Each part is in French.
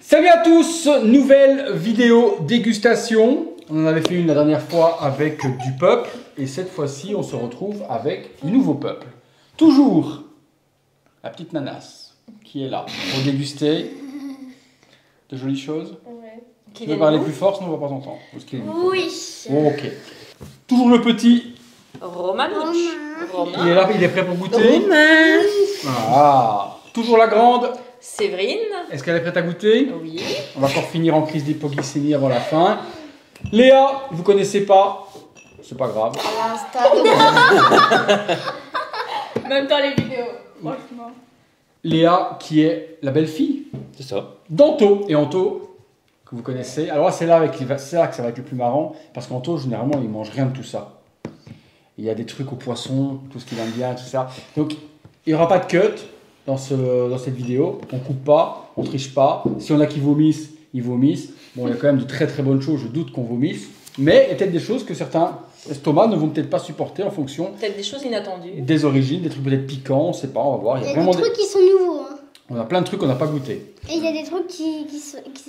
Salut à tous, nouvelle vidéo dégustation. On en avait fait une la dernière fois avec du peuple et cette fois-ci on se retrouve avec du nouveau peuple. Toujours la petite Nanas qui est là pour déguster de jolies choses. Ouais. Tu veux parler plus fort sinon on va pas t'entendre. Oui. Ok. Toujours le petit Romanuch. qui est là, il est prêt pour goûter. Ah. Toujours la grande. Séverine. Est-ce qu'elle est prête à goûter? Oui. On va encore finir en crise d'hypoglycémie avant la fin. Léa, vous connaissez pas, c'est pas grave. Même dans les vidéos, franchement. Léa qui est la belle-fille C'est ça. d'Anto. Et Anto, que vous connaissez. Alors là, c'est là que ça va être le plus marrant. Parce qu'Anto, généralement, il mange rien de tout ça. Il y a des trucs au poisson, tout ce qu'il aime bien, tout ça. Donc, il n'y aura pas de cut dans cette vidéo. On coupe pas, on triche pas. Si on a qui vomissent, ils vomissent. Bon, il y a quand même de très très bonnes choses, je doute qu'on vomisse. Mais il y a peut-être des choses que certains estomacs ne vont peut-être pas supporter en fonction Peut-être des choses inattendues. des origines, des trucs peut-être piquants, on sait pas, on va voir. Il y a des trucs qui sont nouveaux. Hein. On a plein de trucs qu'on n'a pas goûté. Et il y a des trucs qui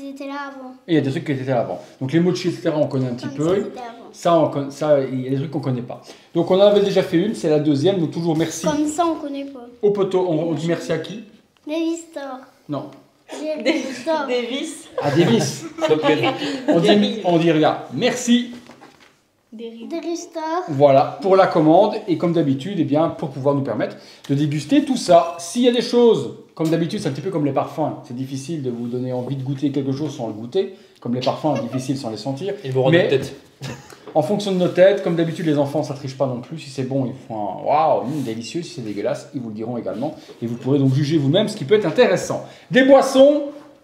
étaient là avant. Et il y a des trucs qui étaient là avant. Donc les mochis, etc., on connaît un petit Comme peu. c'était avant. Ça, il y a des trucs qu'on connaît pas. Donc on en avait déjà fait une, c'est la deuxième. Donc toujours merci Comme ça, on connaît pas. au poteau. On dit merci à qui? Davis Store. Non. Davis Store. Davis. À Davis. on dit regarde, merci. Davis Store. Voilà, pour la commande. Et comme d'habitude, eh bien, pour pouvoir nous permettre de déguster tout ça. S'il y a des choses, comme d'habitude, c'est un petit peu comme les parfums. C'est difficile de vous donner envie de goûter quelque chose sans le goûter. Comme les parfums, c'est difficile sans les sentir. Il vous rend Mais- tête. En fonction de nos têtes, comme d'habitude, les enfants, ça triche pas non plus. Si c'est bon, ils font un waouh, délicieux. Si c'est dégueulasse, ils vous le diront également. Et vous pourrez donc juger vous-même ce qui peut être intéressant. Des boissons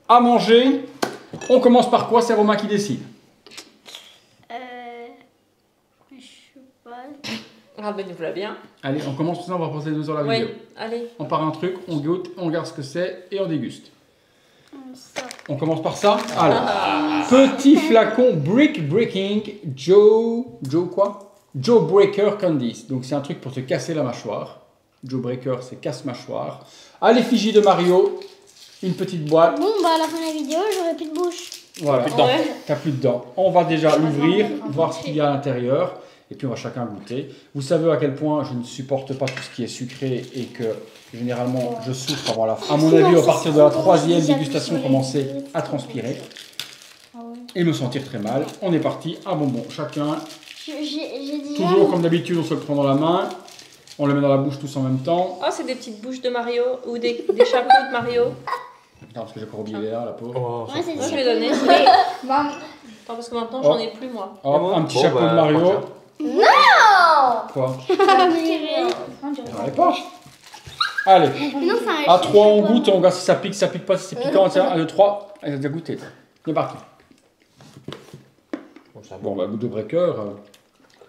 à manger. On commence par quoi? C'est Romain qui décide. Je sais pas. Ah ben nous voilà bien. Allez, on commence tout ça, on va passer 2 heures la Oui. vidéo. Allez. On part un truc, on goûte, on regarde ce que c'est et on déguste. Ça. On commence par ça. Alors, petit flacon Brick Breaking Joe quoi? Joe Breaker Candies. Donc c'est un truc pour te casser la mâchoire. Joe Breaker, c'est casse-mâchoire. À l'effigie de Mario, une petite boîte. Bon, bah à la fin de la vidéo, j'aurai plus de bouche. Voilà, Plus de dents. Ouais. t'as plus de dents. On va déjà l'ouvrir, voir ce qu'il y a à l'intérieur. Et puis on va chacun goûter. Vous savez à quel point je ne supporte pas tout ce qui est sucré et que généralement je souffre avant la fin. À mon avis, à partir de la 3e dégustation, commencer à transpirer et me sentir très mal. On est parti, un bonbon chacun. J'ai dit. Toujours comme d'habitude, on se le prend dans la main. On le met dans la bouche tous en même temps. Oh, c'est des petites bouches de Mario ou des chapeaux de Mario. Non, parce que j'ai pas oublié là, la pauvre. Oh, Ouais, c'est Moi, je des vais donner. Maman, Attends, parce que maintenant, j'en ai plus, moi. Hop, un petit Bon, chapeau bah, de Mario. prochain. Quoi? on dirait J'en ai pas. Allez. Non, ça À 3, on goûte et on regarde si ça pique pas, si c'est piquant. Tiens, 1, 2, 3. Elle a déjà goûté. C'est parti. Bon, c'est un Bon, bon. bah, goût de breaker.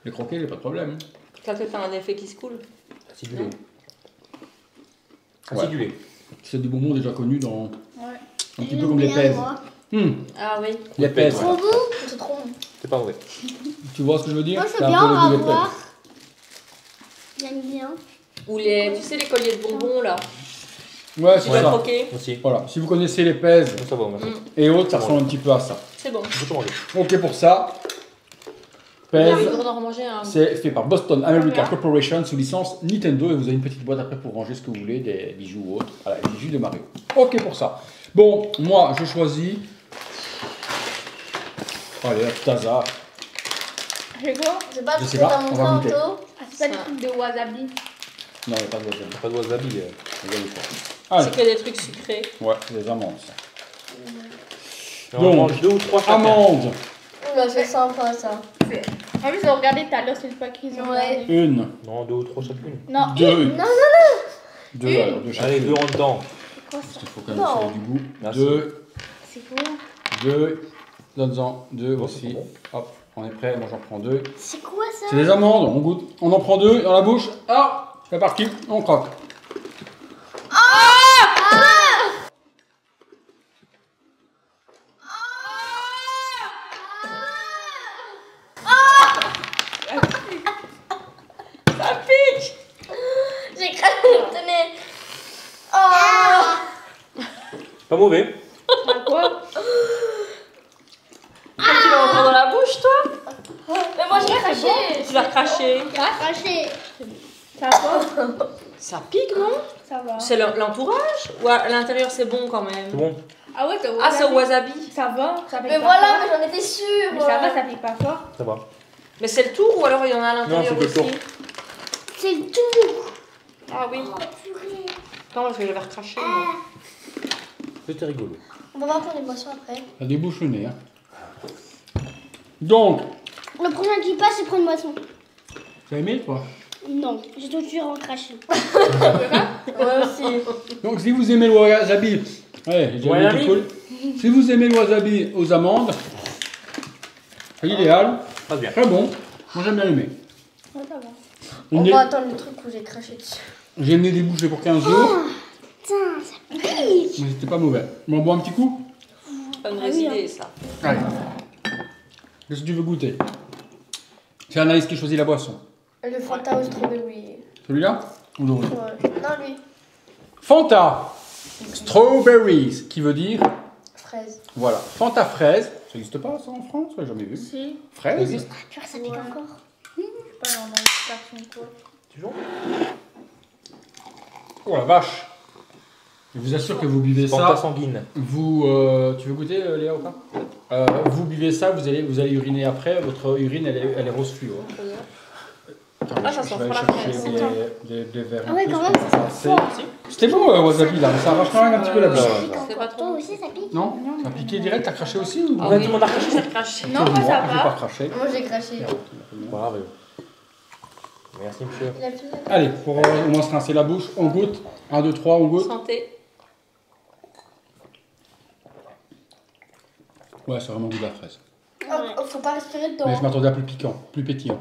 Les croquer, il n'y a pas de problème. Ça peut être un effet qui se coule. Acidulé. Ouais. Acidulé. C'est du bonbon déjà connu dans. Ouais. Un petit peu comme les pèses. Ah oui. Les pèses. Trop bon. C'est trop bon. C'est pas mauvais. Tu vois ce que je veux dire? Moi, c'est C'est un bien, peu on le va goût des voir. pèses. J'aime bien. Ou les, tu sais, les colliers de bonbons, là. Ouais, Tu c'est dois ça. croquer. Aussi. Voilà, si vous connaissez les pèses Ça va, maintenant. et autres, ça ressemble un petit peu à ça. C'est bon. On peut tout manger. Ok pour ça. Il Pèse. faudra en remanger un. C'est fait par Boston America Voilà. Corporation sous licence Nintendo et vous avez une petite boîte après pour ranger ce que vous voulez, des bijoux ou autres. Voilà, les bijoux de Mario. Ok pour ça. Bon, moi je choisis. Allez, hop, hasard. C'est quoi? C'est pas Je sais pas, on va goûter. Ah, c'est pas des trucs de wasabi. Non, il n'y a pas de wasabi. Pas de wasabi. Regardez pas. Allez, C'est que des trucs sucrés. ouais, c'est des amandes. Ça. On Donc, mange 2 ou 3 chacun. Amandes, Oula, c'est sympa ça. En plus, on regardait tout à l'heure, c'est le paquet. ils ont Ouais. regardé. une, Non, 2 ou 3 chacune. Non, deux. Non, Deux, alors, deux chacune. Allez, 2 en dedans. quoi Parce ça? qu'il faut quand même Non. que ça ait du goût. Merci. Deux, c'est quoi? deux, donne-en deux Bon, aussi. c'est bon. Hop, on est prêt, moi j'en prends deux. C'est quoi ça? C'est des amandes, on goûte. On en prend deux dans la bouche. Ah, c'est parti, on croque. Ça pique! J'ai craqué, tenez. Oh! Pas mauvais. Ah, quoi? tu vas cracher. Craché. Ça va. Ça pique, non? Ça va. C'est l'entourage? Ou à l'intérieur, c'est bon quand même? C'est bon. Ah ouais, c'est au Ah, c'est au wasabi. wasabi. Ça va. Ça pique Mais pas voilà, fort. mais j'en étais sûre. Mais ça va, ça pique pas fort. Ça va. Mais c'est le tour ou alors il y en a à l'intérieur Non, c'est aussi? le tour. C'est le tout. Ah oui. Oh, purée. Non, parce que je vais recracher. moi. C'était rigolo. On va voir pour les boissons après. Ça débouche le nez. Hein. Donc, Le prochain qui passe, il prend une boisson. tu as aimé toi? Non, j'ai toujours en craché. Moi aussi. Donc, si vous aimez le wasabi, ouais, j'ai Wasabi. mis cool. Si vous aimez le wasabi aux amandes, c'est idéal. Pas bien. Très bon. Moi, j'aime bien aimé. Ouais, ça va. On J'ai va attendre le truc où j'ai craché dessus. amené des bouchées pour 15 jours, Putain, ça pique. mais c'était pas mauvais. On boit un petit coup? Pas une Ah oui, idée, ça. Allez. Qu'est-ce que tu veux goûter? C'est Anaïs qui choisit la boisson. Le Fanta au strawberry. Celui-là? Ou l'autre? Ouais. Non, lui. Fanta Strawberries, qui veut dire, Fraise. voilà, Fanta fraise. Ça n'existe pas ça en France? J'ai jamais vu. Si. Fraise? Tu vois, ça pique Ouais. encore. Je sais pas, dans l'extraction quoi. Toujours. Oh la vache! Je vous assure que vous buvez Fanta ça. sanguine. Vous, tu veux goûter, Léa, ou pas? Vous buvez ça, vous allez uriner après. Votre urine, elle est rose fluo. Attends, Ah, ça je sent vais pas aller la chercher fraise. des verres. Ah en ouais, plus, quand parce même, que ça c'est sent assez- C'était bon, wasabi là, mais ça arrache quand même un petit peu la bouche. C'est pas trop. Toi aussi, ça pique. Non? Ça a piqué direct, t'as craché aussi ou? Ah Ouais, oui, tout le monde a craché. j'ai craché. Non, moi ça J'ai pas va. craché. Moi, j'ai craché. Voilà, ouais. Merci, monsieur. Il a fini. Allez, pour au moins se rincer la bouche, on goûte. 1, 2, 3, on goûte. Santé. Ouais, c'est vraiment goût de la fraise. Oh, faut pas respirer dedans. Mais je m'attendais à plus piquant, plus pétillant.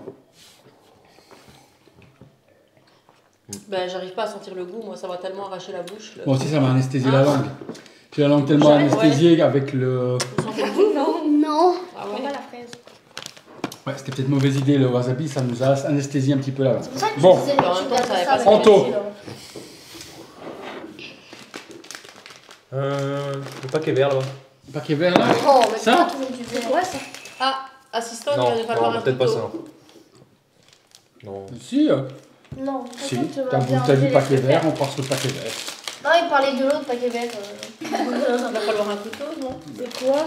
Ben, j'arrive pas à sentir le goût, moi ça va tellement arracher la bouche. Moi aussi, ça m'a anesthésié la langue. J'ai la langue tellement J'arrive, anesthésiée avec le. Vous sentez le goût? Non. Non. Ah Prends ouais. pas la fraise. Ouais, c'était peut-être mauvaise idée, le wasabi, ça nous a anesthésié un petit peu la langue. C'est pour ça que Bon. tu disais, En même tu temps, gardes ça avait ça pas avec Anto. le Le paquet vert là-bas. Paquet vert là? Oh, mais Ça pourquoi tout le monde du C'est verre quoi ça? Ah, assistant, il Non, va falloir non, un peut-être pas couteau. ça. Non. Si, Non, si. pourquoi tu vas T'as bien dit enlever paquet les vert, verres on part sur le paquet vert. Non, il parlait de l'autre paquet vert. Il va falloir un couteau, non? C'est quoi?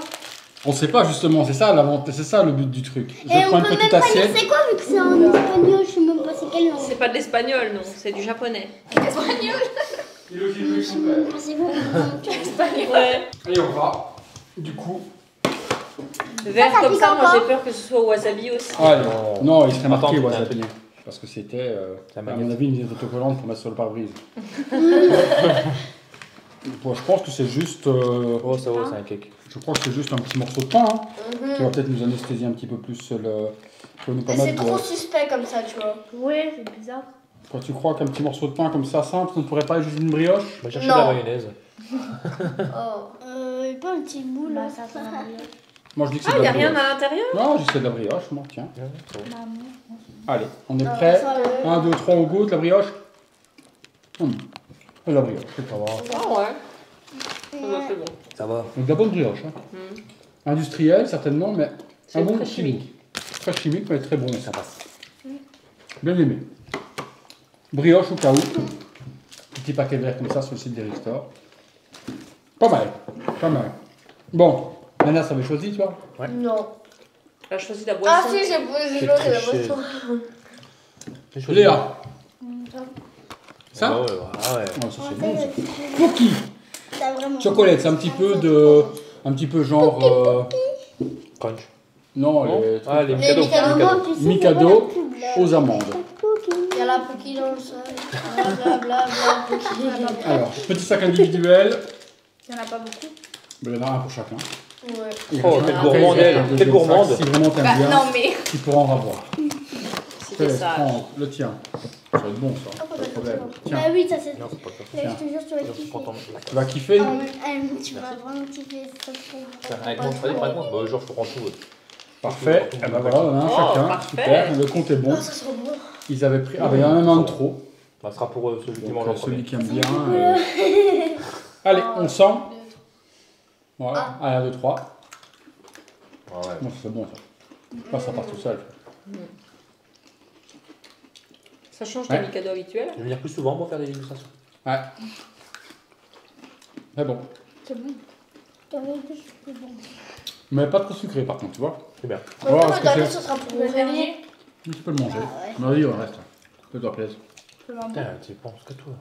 On sait pas justement, c'est ça c'est ça le but du truc. Je Et prends on une peut même petite pas dire assiette. c'est quoi vu que c'est en espagnol, je sais même pas c'est quelle langue. C'est pas de l'espagnol, non, c'est du japonais. Ah, c'est bon. Ouais. Et on va, du coup. Vert ça comme pique ça, moi encore j'ai peur que ce soit au wasabi aussi. Allez. Non. Non, il serait marqué Attends, wasabi. Parce que c'était, Ça à m'a mon avis, une vidéo autocollante pour mettre sur le pare-brise. Bon, je pense que c'est juste. Oh, ça va, c'est un cake. Je crois que c'est juste un petit morceau de pain hein, qui va peut-être nous anesthésier un petit peu plus le. Faut nous Mais permettre c'est trop de. suspect comme ça, tu vois. Ouais, c'est bizarre. Quand tu crois qu'un petit morceau de pain comme ça simple, ça ne pourrait pas être juste une brioche? On va chercher Non. de la mayonnaise. Oh. Pas un petit bout là. Bah, ça sent la brioche. Moi je dis que c'est Ah, de il y la a rien brioche. à l'intérieur? Non, je dis que c'est de la brioche, moi, tiens. Ouais, ça va. Maman. Allez, on est Ah, prêt. ça, 1, 2, 3, on goûte la brioche. C'est de la brioche, c'est pas grave. Ah ouais. Ça va, c'est bon. Ça va. Donc de la bonne brioche. Hein. Industrielle, certainement, mais C'est un bon très petit chimique. goût. Très chimique, mais très bon, ça passe. Bien aimé. Brioche au cas où. Petit paquet vert comme ça sur le site des Restores. Pas mal, pas mal. Bon, Nana, ça avait choisi, toi? Non. Elle a choisi la Ah boisson. si, j'ai J'ai posé la triché. boisson. J'ai choisi. Léa. Ça? Ah ouais, ah ouais. Oh, ça c'est bon, ça. Cookie. T'as vraiment. Chocolate, c'est un petit peu de. Un petit peu genre. Crunch. Non, Non les Ah, les Les Mikado. Mikado. Mikado aux amandes. Il y a la Pookie dans le sol. Blablabla, Pookie. Alors, petit sac individuel. Il y en a pas beaucoup. Il y en a un pour chacun. Ouais. Et Oh, après, quelle gourmande, il y a elle. un Quelle deuxième gourmande. sac, si vraiment t'aimes bien, non mais. tu pourras en avoir. C'était Laisse ça. prendre le tien. Ça va être bon, ça. Pas de problème. Tiens, Ah oui, ça c'est. Non, c'est pas ça. Je te jure, tu vas Je suis kiffer. content. tu vas kiffer. Tu vas vraiment kiffer. Avec moi, vas-y, prends avec moi. Bah, genre, je prends tout. Parfait. Et ben voilà, on a un Oh, chacun. parfait. Super. Le compte est bon. Oh, ça sera bon. Ils avaient pris. Ah, ben il y en a même un de trop. Ça sera pour celui qui Donc, mange en celui premier. qui aime bien. Allez, on sent. Voilà, 1, 2, 3. Ah ouais. Bon, c'est bon ça. Je pense que ça part tout seul. Ça change Ouais. de mes cadeaux habituels. Je vais venir plus souvent pour faire des illustrations. Ouais. C'est bon. C'est bon. C'est bon. Mais pas trop sucré par contre, tu vois. C'est bien. Ouais, parce Le que dernier, c'est- ce sera pour Le vous dernier. réveiller. Tu peux le manger. Ah ouais. Mais vas-y, on reste. Fais-toi plaisir. C'est vraiment bon. Putain, tu penses que toi.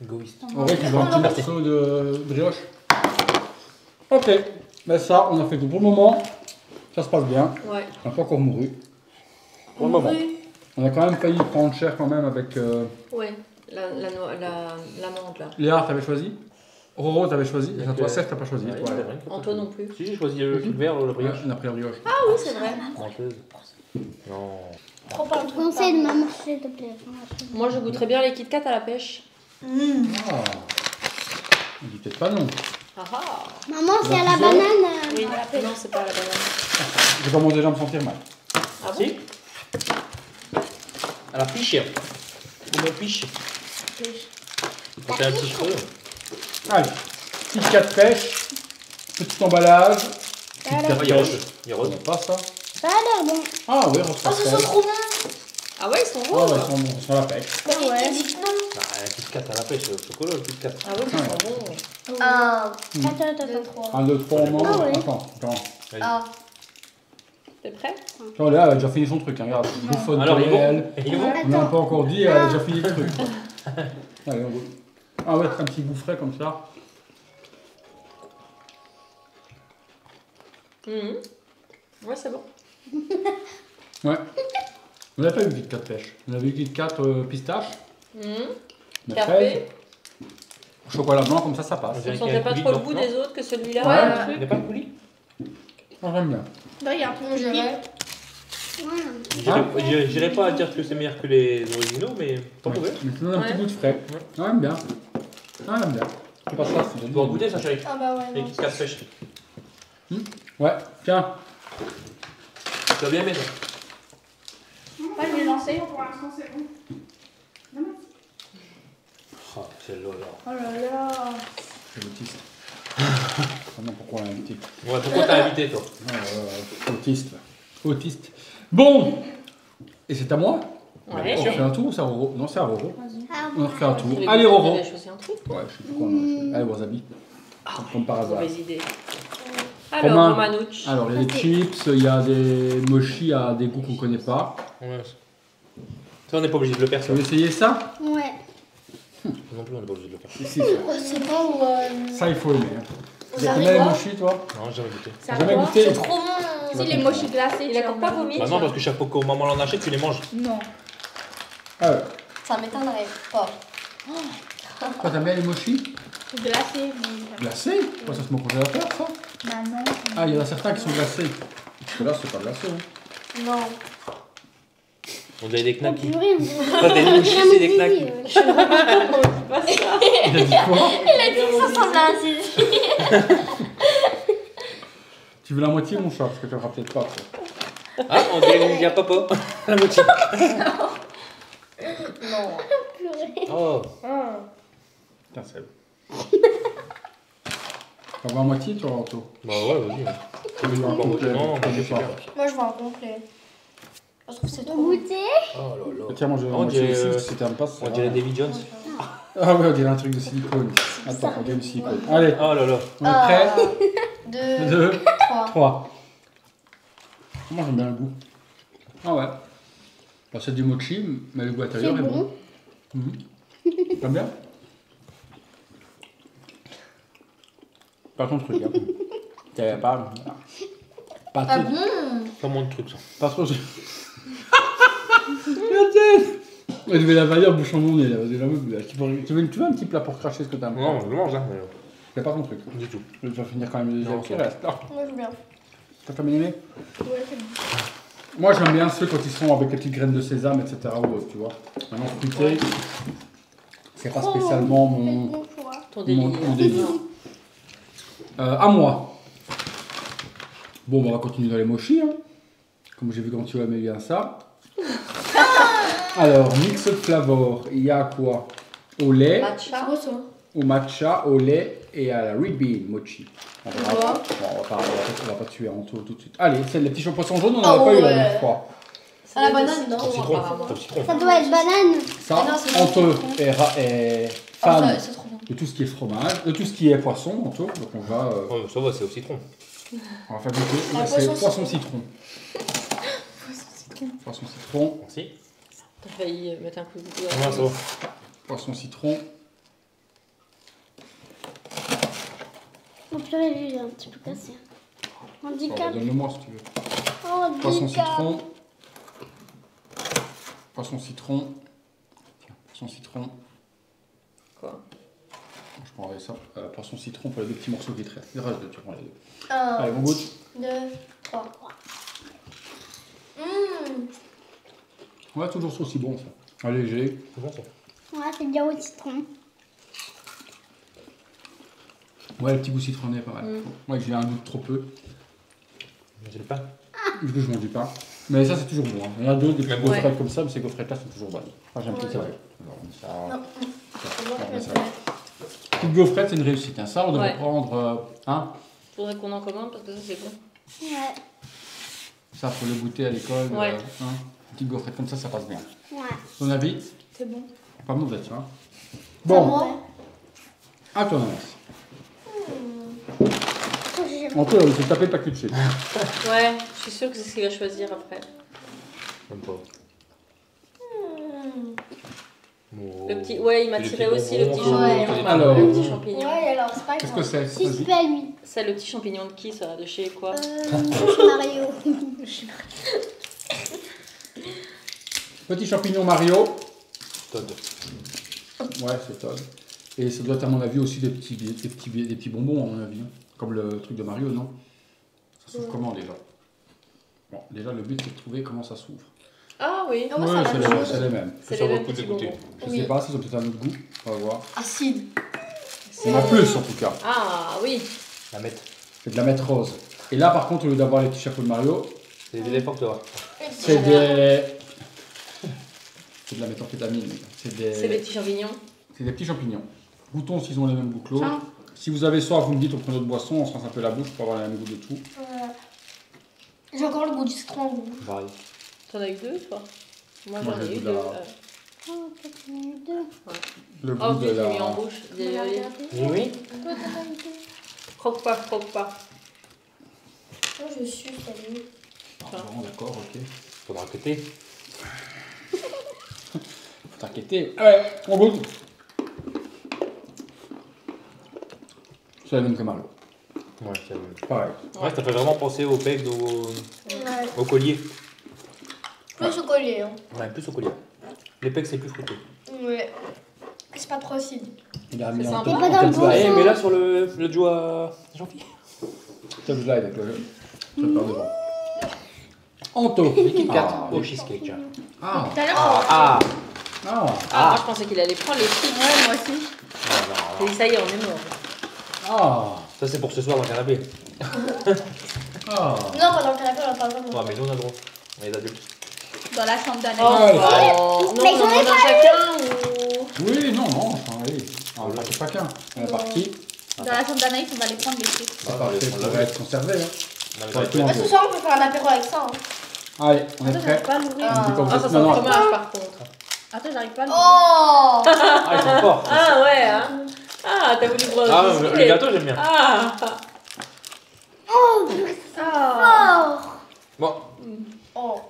Égoïste. Auré, tu veux un petit morceau de brioche? Ok. Mais ça, on a fait tout pour le moment. Ça se passe bien. Ouais. On n'a pas encore mouru. Pour le moment. Oui. On a quand même failli prendre cher quand même avec... Ouais. L'amande là. Léa, t'avais choisi? Roro, t'avais choisi? Et Donc, toi, Seth, t'as pas choisi. Ouais, toi, c'est alors. vrai que t'as Antoine pas non plus. choisi. Si, j'ai choisi le fil vert, le brioche. Ouais, on a pris la brioche. Ah oui, c'est vrai. Menteuse. Non. Trop pas un truc. Conseil de maman, s'il te plaît. Moi, je goûterais bien les Kit Kat à la pêche. Ah. On dit peut-être pas non. Ah ah. Maman, c'est à la Bah, tu banane. Oui, non, c'est pas à la banane. Je commence déjà à me sentir mal. Ah bon? Si. À la piche. Comme un piche. Quand t'as un petit creux. Allez. Kit Kat pêche. Petit emballage. Kit Kat Ah, il y a pêche. rose. Il y a On rose. n'a pas ça. Ça a l'air bon. Ah oui, rose Oh, ce pastel. sont trop bon. Ah ouais, ils sont Ah roses. ouais, ils sont bons, ils sont à la pêche. Mais ouais. qui dit que non? Ah, un Kit Kat à la pêche, le chocolat, le Kit Kat. Ah ouais, ils sont bons. Un, Attends. 3. 1, 2, 3, on mange. Ah ouais. Attends. Ah. T'es prêt? Attends, Léa, elle a déjà fini son truc. Hein. Regarde, bouffonne Alors, il est bon. elle. Il est bon. On n'a pas encore dit, elle a déjà fini le truc. Allez, on goûte. Ah ouais, un petit goût frais comme ça. Mhm. Ouais, c'est bon. Ouais. On n'a pas eu Kit Kat pêche. On avait eu Kit Kat pistache. Mhm. Mais Café. fraise, chocolat blanc, comme ça passe. On Vous dirait qu'il y a sentez un pas coulis trop le dedans, goût non des autres que celui-là? Ouais. Il n'y a pas de coulis. Ah, j'aime bien. Là, il y a un peu On dirait. J'irai pas à dire que c'est meilleur que les originaux, mais t'en Ouais. pouvais. Mais ça donne un petit Ouais. goût de frais. Ouais. Ah, j'aime bien. Ah, j'aime bien. C'est pas ça, c'est Tu dois en goûter ça, chérie. Ah bah ouais. Les non. Kit Kat pêche. Ouais, tiens. Tu vas bien mettre. Pas, je l'ai lancé. Oh, celle-là, là. Oh là là. C'est autiste. Non, pourquoi on l'a invité? Ouais, pourquoi t'as invité, toi? Autiste. Autiste. Bon. Et c'est à moi? Ouais. On fait un tour ou c'est à Roro? Non, c'est à Roro. Ah, On refait un tour. Vous Allez, avez Roro. choisi un truc? Ouais, je sais plus quoi. on a- Allez, wasabi. Comme par hasard. Mauvaise idée. Romain. Alors, Romanouch. Alors, il y a des chips, il y a des mochis à des goûts qu'on connaît pas. Ouais. Ça, on n'est pas obligé de le faire, Tu ça. veux essayer ça? Ouais. Non plus, on n'est pas obligé de le faire. Ici. Oh, c'est pas où. Ça, il faut aimer. Hein. Aux Tu connais les haricots. mochis, toi? Non, j'ai jamais goûté. C'est à Jamais toi. goûté? C'est trop bon. Si les mochis glacés, Il a encore pas vomi. Bah non, parce que chaque fois qu'au maman l'en achète, tu les manges. Non. Ah ouais. Ça m'étonnerait pas. Toi, t'aimes bien les mochis? Glacés, mais. Glacés? Quoi, ça se met au congélateur, ça? Bah non. Ah, il y en a certains qui sont glacés. Parce que là, c'est pas glacé. Hein. Non. On dirait des Oh knackis. purée, Pas des mouchis, c'est des knackis. Il a dit quoi? Ça ressemble à un zizi. Tu veux la moitié, mon chat? Parce que tu n'auras peut-être pas. Toi. Ah, on dirait qu'il y a papa. La moitié. Non. Oh. Putain, c'est. Tu vas voir la moitié, toi, Anto? Bah ouais, vas-y. Tu veux voir Bon, complet? non, Tu veux c'est pas. bien. Moi, je veux un complet. Je trouve que c'est trop bon. Goûter. Oh là là. Tiens, moi, je vais la On moitié dirait, aussi, si t'aimes pas, ça On va. dirait Davy Jones. Ah ouais, on dirait un truc de silicone. Attends, on dirait du silicone. Allez, Oh là là. on est prêt? 2, 2, 3. 3. Moi, j'aime bien le goût. Ah ouais. Bah, c'est du mochi, mais le goût intérieur est bon. Mhm. T'aimes bien? Pas ton truc, hein. T'avais pas. Pas Ah trop. bon? Pas mon truc, ça. Pas trop. La tête! Je vais la vailler en bouchant mon nez là. Tu veux un petit plat pour cracher ce que t'aimes? Non, je le mange, hein. mais C'est pas ton truc. Du tout. Je vais finir quand même le deuxième Non, qui ça va. reste. Ah, Moi, je veux bien. t'as pas bien aimé? Ouais, c'est bon. Moi j'aime bien ceux quand ils sont avec les petites graines de sésame, etc. Ou autre, tu vois. Maintenant fruité, c'est pas spécialement mon, Bon choix. Ton délire. mon délire. À moi. Bon, on va continuer dans les mochis. Hein. Comme j'ai vu quand tu aimais bien ça. Alors, mix de flavor, il y a quoi? Au lait, Matcha. au matcha, au lait et à la red bean mochi. On va, Wow. on va pas tuer en tout de suite. Allez, c'est les petits poissons jaunes, on n'en a pas eu la dernière fois. À la banane, non. Top citron. apparemment. Top citron. Ça doit être banane. Ça, Ah non, c'est Anto citron. est Ah, fan c'est trop bon. de tout ce qui est fromage, de tout ce qui est poisson, Anto. Donc on va Ça va, c'est au citron. faire goûter. Ah, C'est poisson poisson citron. Poisson citron. Merci. T'as failli mettre un coup de couteau. Ouais, ça va. Poisson citron. Mon purée, lui, il est un petit peu cassé. Handicap. Donne-le-moi si tu veux. Handicap. Poisson citron. Poisson citron. Tiens, poisson citron. Quoi? Je prendrai ça. Poisson citron pour les deux petits morceaux qui te restent. Il reste deux, tu prends les deux. 1, Allez, on goûte. 2, 3. Ouais, toujours ça aussi bon ça. Un léger. C'est bon, ça. Ouais, c'est bien au citron. Ouais, le petit goût citronné est pas mal. Moi, j'ai un goût de trop peu. J'ai le pain. Du coup, je mange du pain. Mais ça, c'est toujours bon. Hein. Il y en a d'autres, des petites Ouais. gaufrettes comme ça, mais ces gaufrettes-là sont toujours bonnes. Moi, j'aime plus ça. Ouais. Alors, ça. Non. Petite gaufrette, c'est une réussite. Hein. Ça, on devrait Ouais. prendre un. Faudrait qu'on en commande parce que ça c'est bon. Ouais. Ça, faut le goûter à l'école. Ouais. Hein. Petite gaufrette comme ça passe bien. Ouais. Ton avis? C'est bon. Pas mauvais, tu vois. Bon. Bon, à ton avis. On peut se taper le paquet de chips. Ouais, je suis sûre que c'est ce qu'il va choisir après. Même pas. Oh. Le petit, ouais, il m'a Les tiré petits aussi le petit bonbons, champignon. Alors. Le petit champignon. Ouais, alors c'est pas Qu'est-ce que grave. c'est? Vas-y. Suspect à lui. Ça, le petit champignon de qui ça? De chez quoi? Mario. Petit champignon Mario. Todd. Ouais, c'est Todd. Et ça doit être à mon avis aussi des petits bonbons à mon avis. Hein. Comme le truc de Mario, non? Ça s'ouvre comment déjà? Bon, déjà le but c'est de trouver comment ça s'ouvre. Ah oui. Ah ouais, ça c'est va les, bien. c'est les mêmes. C'est Ça les vaut mêmes le coup petits d'écouter. bonbons. Je Oui. sais pas si ça peut être un autre goût. On va voir. Acide. Il y en a plus en tout cas. Ah oui. La mettre. C'est de la mettre rose. Et là par contre, au lieu d'avoir les petits chapeaux de Mario, C'est des éléphants que tu vois. c'est des. C'est de la méthamphétamine. C'est des petits champignons. C'est des petits champignons. Goûtons s'ils ont les mêmes goûts que l'autre. Tiens. Si vous avez soif, vous me dites on prend notre boisson, on se rince un peu la bouche pour avoir le même goût de tout. J'ai encore le goût du citron. Pareil. T'en as eu deux, toi? Moi, Moi, j'en j'ai ai eu de deux. la- Oh, peut-être j'en ai eu deux. Le goût Oh, de vite, j'ai mis en la. bouche. On va la Désolée. regarder. Oui. Toi, t'en as eu deux. Croque pas, croque pas. Moi, je suis salut. Ah, bon, d'accord, ok. Faudra péter. Faut t'inquiéter. Ouais, on goûte. C'est la même que Mario. Ouais, c'est la même. Pareil. Ouais, ça fait vraiment penser au peg, Ouais. au collier. Plus au collier. Hein. Ouais, plus au collier. Les pegs, c'est plus fruité. Ouais. C'est pas trop acide. Il a mis C'est en sympa. top T'es pas dans le bon Eh, sens. mais là, sur le duo à Jean-Pierre. Top slide avec le peur devant. Anto. Les Kit Kat Ah, au oui. cheesecake. Ah. Tout à l'heure, Ah. Ah. Ah, moi, je pensais qu'il allait prendre les chips. ouais, moi aussi. J'ai dit, ça y est, on est mort. Ah. Ça, c'est pour ce soir dans le canapé. Ah. Non, pendant le canapé, on en parle vraiment. Ouais, mais nous, on a le droit. On est des adultes. Dans la chambre d'Anaïs. Oh, non, Mais on en j'en ai mange un chacun ou. Oui, non, non, enfin, oui. On va pas chacun. On est parti. Dans la chambre d'Anaïs, on va les prendre les chips. C'est Ah, parfait on pour l'avait. être conservé. Hein. Non, mais Ça va ça être va Ah, être- ce soir, on peut faire un apéro avec ça. Hein. Allez, on est Attends, prêt. j'arrive pas à l'ouvrir. Ah. On dit quand vous Ah, êtes- ça sent non, le non. fromage par contre. Attends, j'arrive pas à l'ouvrir. Oh Ah, ils sont forts. Ah ouais, hein. Ah, t'as voulu boire Ah, le le biscuit. gâteau, j'aime bien. Ah. Oh fort Bon, Oh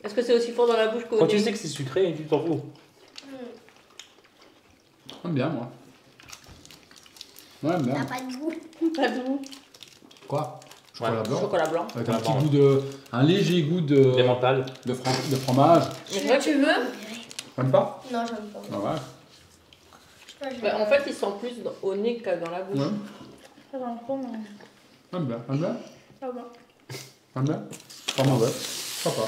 Est-ce que c'est aussi fort dans la bouche qu'au quand nez? tu sais que c'est sucré, tu t'en fous. J'aime bien, moi. Ouais, j'aime bien. T'as pas de goût. Pas de goût. Quoi? Chocolat blanc. Chocolat blanc. Avec un Chocolat petit blanc, goût de. Un léger goût de. Démental. De fromage. Mais c'est vrai que tu veux. Même pas? Non, j'aime pas. Ah ouais. Je sais pas, j'aime Bah, en fait, il sent plus au nez que dans la bouche. Ouais. Ça va trop, mais J'aime bien. J'aime bien. ça va. J'aime bien. Pas mauvais. Sympa.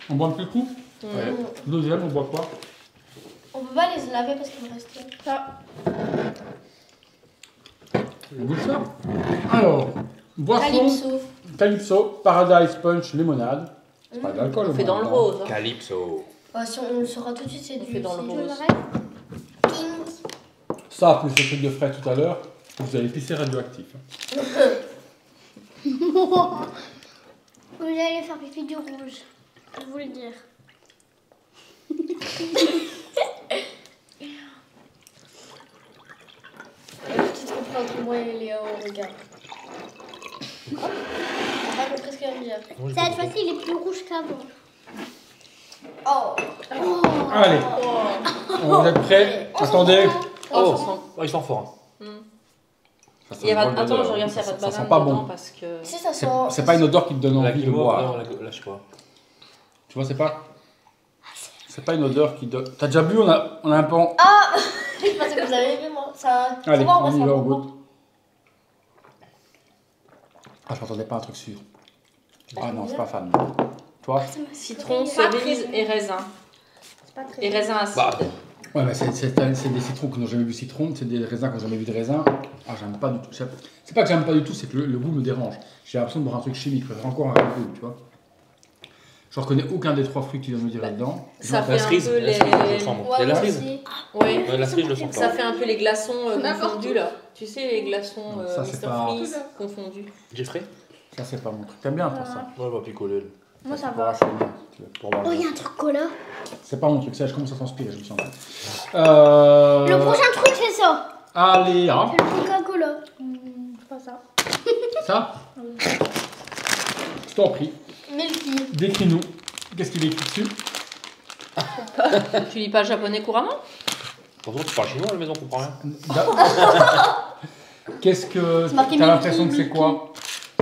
On boit un petit coup? Ouais. Deuxième, on boit quoi? On peut pas les laver parce qu'il me reste. Ça. On goûte ça? Alors, boisson. Calypso. Calypso, Paradise Punch, limonade. C'est pas de l'alcool. On au fait moins, dans le non. rose. Hein. Calypso. Bah, si on le saura tout de suite, c'est On du. fait dans le c'est rose. du reste. King. Ça, plus le truc de frais tout à l'heure, vous allez pisser radioactif. Vous allez faire pipi du rouge. Je voulais le dire. Petite compris entre moi et Léa au regard. On a compris ce qu'elle vient de dire. Cette fois-ci, il est plus rouge qu'avant. Oh. Allez, on est prêts. Attendez. Oh, ils sont forts. Il y a pas... Attends, je regarde s'il n'y a pas de Ça banane sent pas dedans bon. parce que... Si ça sent. C'est pas une odeur qui te donne La envie de guimauve, boire. non, là, je sais pas. Tu vois, c'est pas. C'est pas une odeur qui donne. T'as déjà bu, on a un peu. Je pensais que vous avez vu, moi. Ça. Allez, Souvent, on y voit va ça au beaucoup. goût. Ah, je m'attendais pas à un truc sûr. Ah non, c'est pas fan. Toi? Citron, cerise et raisin. C'est pas très. Et raisin acide. Bah. Ouais, mais c'est des citrons qui n'ont jamais vu de citron, c'est des raisins qui n'ont jamais vu de raisin. Ah, j'aime pas du tout. C'est pas que j'aime pas du tout, c'est que le goût me dérange. J'ai l'impression de boire un truc chimique, je préfère encore un goût, tu vois. Je reconnais aucun des trois fruits que tu viens de me dire là-dedans. Ça fait La un cerise, peu la cerise, je le les... sens, moi. Ouais, Et la moi cerise aussi. Ouais. Ouais, la cerise, je le sens Ça pas. fait un peu les glaçons N'importe confondus là. Tu sais, les glaçons Non, ça, c'est Mr. pas- Freeze confondus. Jeffrey? Ça, c'est pas mon truc. T'aimes bien, toi, ça? Ouais, on va picoler. Moi, ça Tu va. pourras acheter bien, si tu veux, pour voir. Oh, il y a un truc cola. C'est pas mon truc, ça, je commence à transpirer, je me sens. Le prochain truc, c'est ça. Allez, hein. C'est le Coca-Cola. C'est pas ça. Ça? Je t'en prie, Milky. décris-nous. Qu'est-ce qu'il est écrit dessus? Tu lis pas japonais couramment? Pourtant, tu parles chinois à la maison, on comprend rien. Qu'est-ce que. C'est marqué T'as l'impression Milky, que c'est quoi?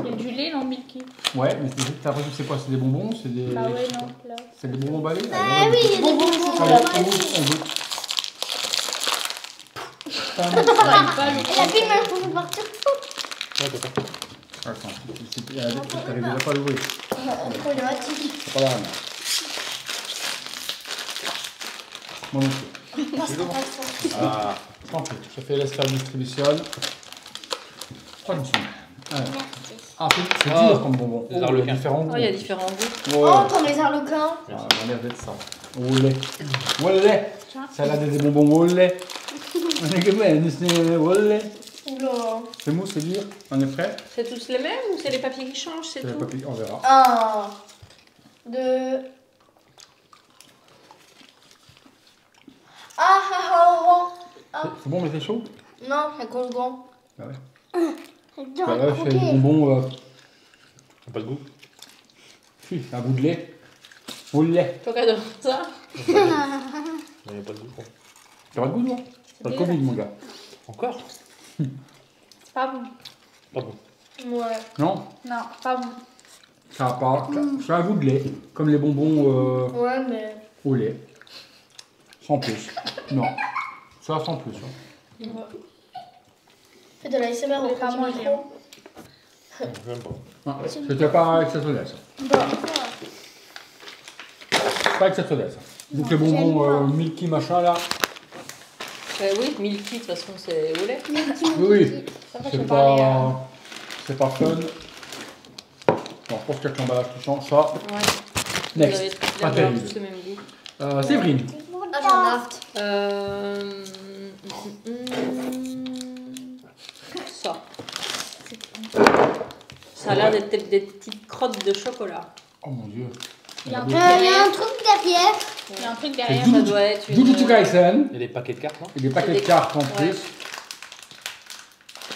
Il y a du lait dans Milky. Ouais, mais t'as l'impression que c'est quoi? C'est des bonbons? C'est des. Bah ouais, non. Là. C'est des bonbons emballés? Ah oui, il y a des bonbons. Allez, on goûte, on goûte. J'arrive pas, le Et la pile, elle peut partir. Ouais, t'as pas. Attends, t'arrives déjà pas à l'ouvrir. Problématique. C'est pas la rame. Moi non plus. Ah, Tranquille, je fais laisse faire distribution. 3 minutes. Allez. Ah, c'est Ah, dur comme bonbon. des Il y a arlequins. différents goûts. Oh, il y a différents goûts. Ouais. Oh, comme les arlequins. Ah, on a l'air d'être ça. Au lait. Au lait. Ça a des bonbons au lait. On est comme ça, au lait. Oula. C'est mou, c'est dur. On est prêt? C'est tous les mêmes ou c'est les papiers qui changent? C'est C'est le tout? papier, on verra. 1, 2. C'est bon, mais c'est chaud? Non, ça colle grand. Bah ouais. J'adore Bah ouais, le c'est des croquer. bonbons. pas de goût. Si, c'est un goût de lait. Au lait. Toi, qu'adore ça? Il n'y a pas de goût, quoi. T'as pas de goût, toi? Pas de Covid, mon gars. Encore? C'est pas bon. Pas bon. Ouais. Non? Non, pas bon. Ça a pas. Ça a un goût de lait. Comme les bonbons Ouais, mais. au lait. Sans plus. Non. Ça, sans plus. Hein. Fais de l'ASMR au Pas petit moi, micro. J'aime pas. Ah, c'était pas exceptionnel, ça. Bon. Pas exceptionnel, ça. Donc les bonbons Milky machin là. Oui, Milky, de toute façon, c'est au lait. Oui, Ça va, je c'est vais parler. pas. C'est pas fun. Bon, je pense qu'il y a que l'emballage qui change ça. Ouais. Next. Pas Vous avez terrible. tous le même goût. Séverine. Ah, j'en aft. Ça. Ça a l'air d'être des petites crottes de chocolat. Oh mon dieu. Il y a un Il truc Il y a un truc derrière. Il y a un truc C'est derrière. Ça doit être une... Jujutsu Kaisen. Il y a des paquets de cartes, non? Et des paquets de des- cartes en Ouais. plus.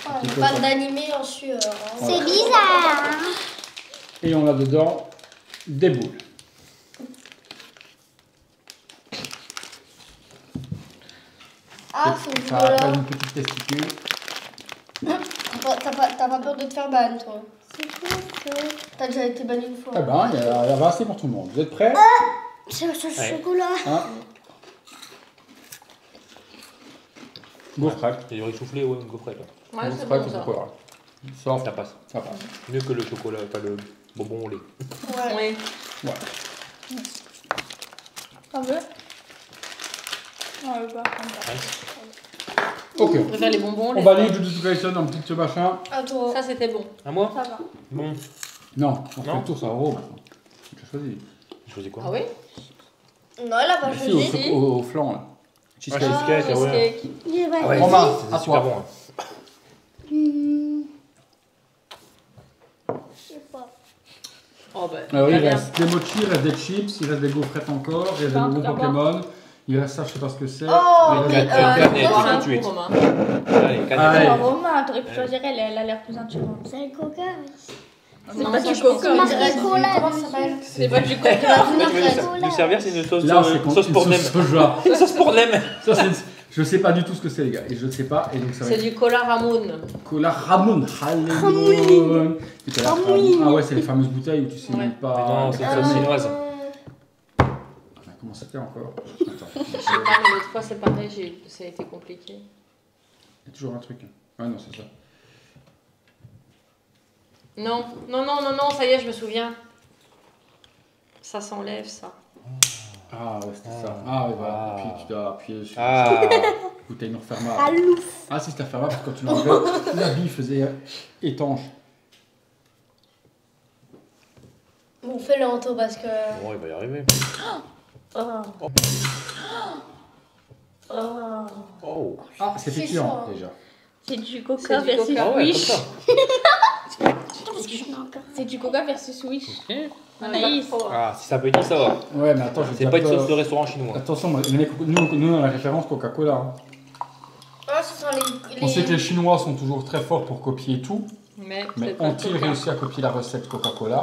Oh, une balle d'animé en sueur. Hein. C'est bizarre. Et on a dedans des boules. Ah, c'est une Ça rappelle voilà. une petite testicule. T'as pas peur de te faire ban, toi? C'est quoi ça? T'as déjà été banni une fois. Eh ben, il y avait assez pour tout le monde. Vous êtes prêts? C'est le Ouais. chocolat. Hein? Gaufrette. Il y a du riz soufflé, ouais, une gaufrette. Ouais, c'est Gaufrette, bon c'est ça. chocolat. Ça, Ça passe. ça passe. Mieux que le chocolat, pas le bonbon au lait. Ouais. Oui. Ouais. T'en veux? Non, je veux pas. Ok. Je préfère les bonbons. On les valide Jujutsu Kaisen en petit machin. À toi. Ça, c'était bon. À moi? Ça va. Bon. Non, on fait Non. le tour, c'est un euro maintenant. Tu as choisi. Je choisis quoi? Ah oui? Non, elle a pas Mais si, au, choisi. choisi. au flanc là. Ah, Cheesecake. cheesecake, ah ouais. Cheesecake. Il est Ah ouais, Romain, c'est à super toi. bon. Hein. Je sais pas. Oh bah, Alors, il très bien. reste des mochis, il reste des chips, il reste des gaufrettes encore, il reste des Enfin, bonbons d'abord. Pokémon. Il reste ça, je sais pas ce que c'est. Oh, Il mais reste- Dernier, Prends un tu es. coup, Romain. Allez, Ah, canne. ouais. Oh, Romain, t'aurais pu choisir elle, elle a l'air plus intelligente. C'est le coca. C'est Non, pas ça, du je pense coca, que on marqué dirait. cola. Comment ça s'appelle? C'est pas du coca. Nous servir, c'est une sauce, Là, c'est sauce pour nem. soja. Une sauce pour nem. Ça, c'est. Je sais pas du tout ce que c'est, les gars. Et je ne sais pas. Et donc, ça va C'est être du cola Ramon. cola Ramon. Ramon. Du cola Ramon. Ah ouais, c'est les fameuses bouteilles où tu sais Ouais. même pas. Non, c'est une sauce chinoise. Comment c'était encore? Attends. Je sais pas, mais l'autre fois c'est pareil, ça a été compliqué. Il y a toujours un truc. Ah non, c'est ça. Non, non, non, non, non, ça y est, je me souviens. Ça s'enlève, ça. Ah ouais, c'était ça. Ah ouais, voilà. Et puis tu dois appuyer sur Ah. bouteille non refermable. Alouf. Ah si, c'était refermable parce que quand tu l'enlevais, la bille faisait étanche. Bon, fais-le Anto parce que. Bon, il va y arriver. Oh. Oh. Ah, c'est C'est pétillant ça. déjà. C'est du coca C'est du versus coca. Ah ouais, comme Wish. ça. Qu'est-ce que je mets encore? C'est du coca versus Wish. Ok. Anaïs. Ah, si ça peut dire, ça va. Ouais, mais attends, je C'est pas une sauce de restaurant chinois. Attention, moi, nous, on a la référence Coca-Cola. Hein. Ah, ce sont les. On sait que les Chinois sont toujours très forts pour copier tout, Mais mais c'est pas ont-ils coca. réussi à copier la recette Coca-Cola?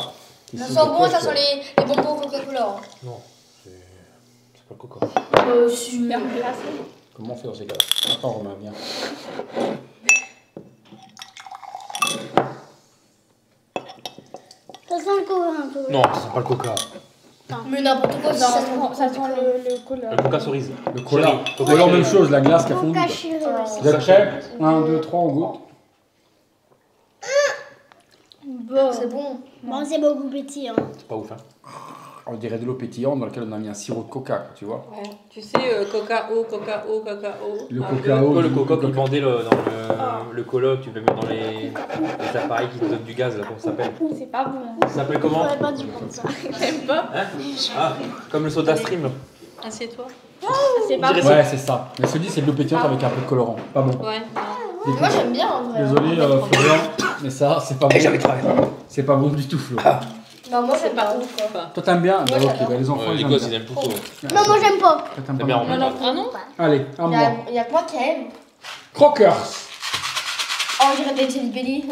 Et Ça si sent je bon, ça teste, sent les bonbons Coca-Cola. Non, c'est pas le coca. Super. Super glacé. Comment on fait dans ces cas-là? Attends, Romain, viens. Ça sent le coca un peu. Non, c'est pas le coca. Mais n'importe quoi, ça sent Non, ça sent le cola. Le coca cerise. Le cola. Chéri. Ou alors même chose, la glace qui a fondu. Coca quoi. chiré aussi. Vous êtes prêts? 1, 2, 3, on goûte. Bon. C'est bon. Bon, c'est beaucoup pétillant. C'est pas ouf, hein. On dirait de l'eau pétillante dans laquelle on a mis un sirop de coca, quoi, tu vois. Ouais. Tu sais, coca-o, coca-o, coca-o. Le un coca-o. Pourquoi le du coca coca. qu'ils vendaient dans le coloc, tu le mets dans les appareils qui te donnent du gaz, là, comment ça s'appelle? C'est pas bon. Ça s'appelle comment? J'aurais pas dû prendre ça. J'aime pas. Hein? Ah, comme le soda stream. peu. Assieds-toi. C'est pas dirait bon. Ouais, c'est ça. Mais celui, c'est de l'eau pétillante avec un peu de colorant. Pas bon. Ouais, non. Moi, j'aime bien en vrai. Désolé, Florian, mais ça, c'est pas bon. Jamais travaillé. C'est pas bon du tout, Flo. Non, moi, C'est j'aime pas pas. ouf, quoi. Toi, t'aimes bien? Bah, ok, j'adore. bah, les enfants, Les ils aiment gosses, ils bien. aiment tout ça. Non, moi j'aime pas. Toi, t'aimes pas bien, bien. on aime pas. Ah non? Allez, un mois. Il y a que moi qui aime. Crockers. Oh, on dirait des Jelly Belly.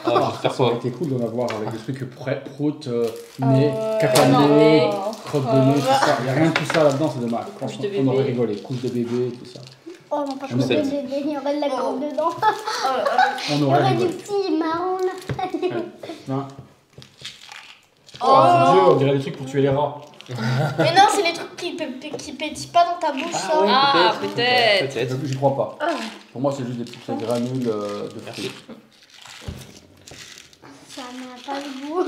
Ah, j'espère Ça aurait pas. été cool d'en avoir avec des trucs prout, nez, non, cacané, mais- crotte de nez, tout ça. Il n'y a rien de tout ça là-dedans, c'est dommage. Couche Franchement, de on aurait bébé. rigolé. Couche de bébé, tout ça. Oh non, pas Je comme sais. des bébés, il y aurait de la crotte dedans. On Il y aurait aurait du rigolé. petit marron là. Non. Oh. Mon Dieu, on dirait des trucs pour tuer les rats. Mais non, c'est les trucs qui pétillent pas dans ta bouche, ça. Ah, peut-être. Peut-être. J'y crois pas. Pour moi, c'est juste des petites granules de fruits. Ça n'a pas le goût.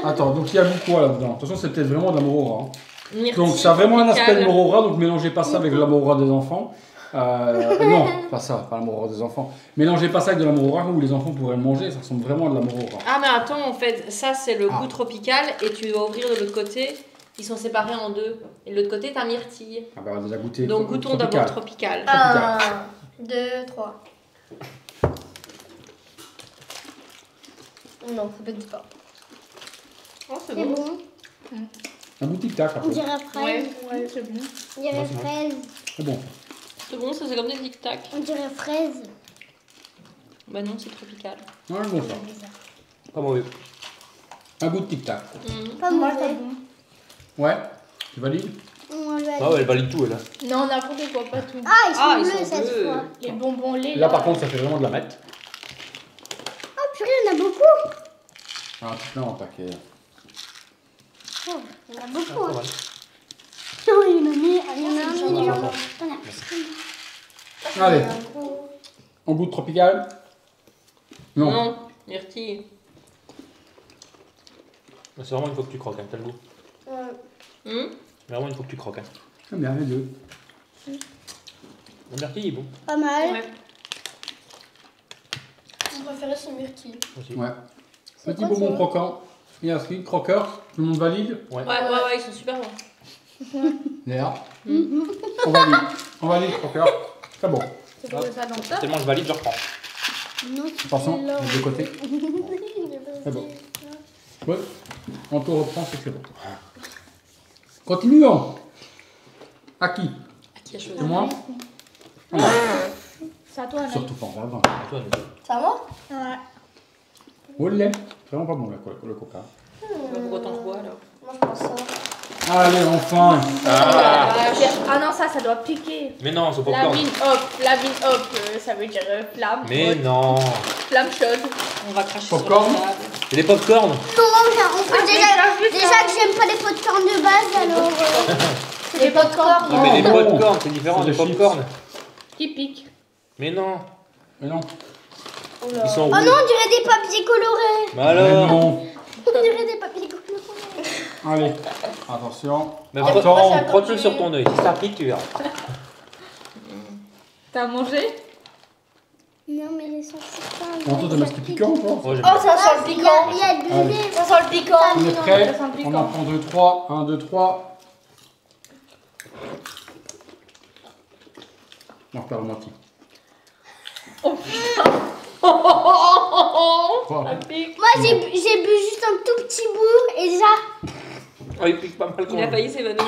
Attends, donc il y a beaucoup quoi là-dedans? De toute façon, c'est peut-être vraiment de la morora. Hein. Myrtille Donc ça a vraiment un aspect de tropicale. morora, donc mélangez pas ça avec de la morora des enfants. Non, pas ça, pas la morora des enfants. Mélangez pas ça avec de la morora où les enfants pourraient le manger, ça ressemble vraiment à de la morora. Ah, mais attends, en fait, ça c'est le goût tropical et tu dois ouvrir de l'autre côté. Ils sont séparés en deux. Et de l'autre côté, t'as myrtille. Ah bah on a déjà goûté. Donc goûtons tropical. d'abord tropical. 1, 2, 3. Non, ça pétille pas. Oh, c'est C'est bon. bon. Un goût tic-tac On après. dirait Ouais. fraise. Ouais, c'est bon. On dirait Ouais, c'est bon. fraise. C'est bon. C'est bon, ça c'est comme des tic-tac. On dirait fraise. Bah non, c'est tropical. Ouais, bon ça. Pas mauvais. Un goût de tic-tac. Pas Moi, mauvais. c'est bon. Ouais, tu valides? On lui a Ah ouais, elle valide tout, elle. Non, n'importe quoi, pas tout. Ah, ils sont Ah, ils bleus sont cette bleus. fois. Les bonbons lait. Là par contre, ça fait vraiment de la mette. Oh purée, il y en a beaucoup. Ah, tu plein en paquet. Oh, il y en a Ah, beaucoup. pas Hein. mal. Oh, il y en a mis, il y en a un Ah, million. bon. Voilà. Allez, on goûte tropical? Non. Non, myrtille. C'est vraiment une fois que tu croques, hein, t'as le goût. Hum Vraiment une fois que tu croques. Hein. J'aime bien les deux. Le myrtille est bon. Pas mal. Ouais. Mon préféré, c'est myrtille. Aussi. Ouais. C'est Petit quoi, bonbon ça croquant. Il y a un croqueur. Tout le monde valide? Ouais. Ouais, ils sont super bons. Léa. On valide. On valide croqueur. C'est bon. C'est pour ça dans ça. Tellement je valide, je reprends. Non, Attention, c'est là. des deux côtés. C'est bon. Ouais. On te reprend, c'est que c'est bon. Continuons. À qui? Qui a choisi? C'est moi? C'est à toi, Anaïs. Surtout pas en avant. Toi, C'est à moi? Ouais. Oh, le lait. C'est vraiment pas bon le coca. Pourquoi t'en bois alors? Moi je pense ça. Allez, enfin. Ah non, ça doit piquer. Mais non, c'est La popcorn. mine hop, ça veut dire flamme. Mais non. Flamme chaude. On va cracher Popcorn. sur la table. C'est des popcorn. Non, on fait déjà que j'aime pas les popcorn de base, alors. C'est des popcorn Non, mais des non. popcorn, c'est différent C'est des des popcorn. qui piquent. Mais non. Mais non. Ils sont Oh rouges. non, on dirait des papiers colorés. Mais Mais alors. non. On dirait des papiers colorés. Allez, attention. Mais Attends. frotte-le sur ton œil, si ça pique, tu verras. T'as mangé? Non, mais les sens pas. On entend des masques piquants ou pas? Ouais, j'aime Oh, bien. ça sent le Il y piquant. a du Allez. lait. Ça sent le piquant. On est prêt? Ça sent piquant. On en prend 2, 3. 1, 2, 3. On repère le moitié. Quoi? Moi, j'ai bu juste un tout petit bout et déjà. Oh, il pique pas mal quand Il a même. failli s'évanouir.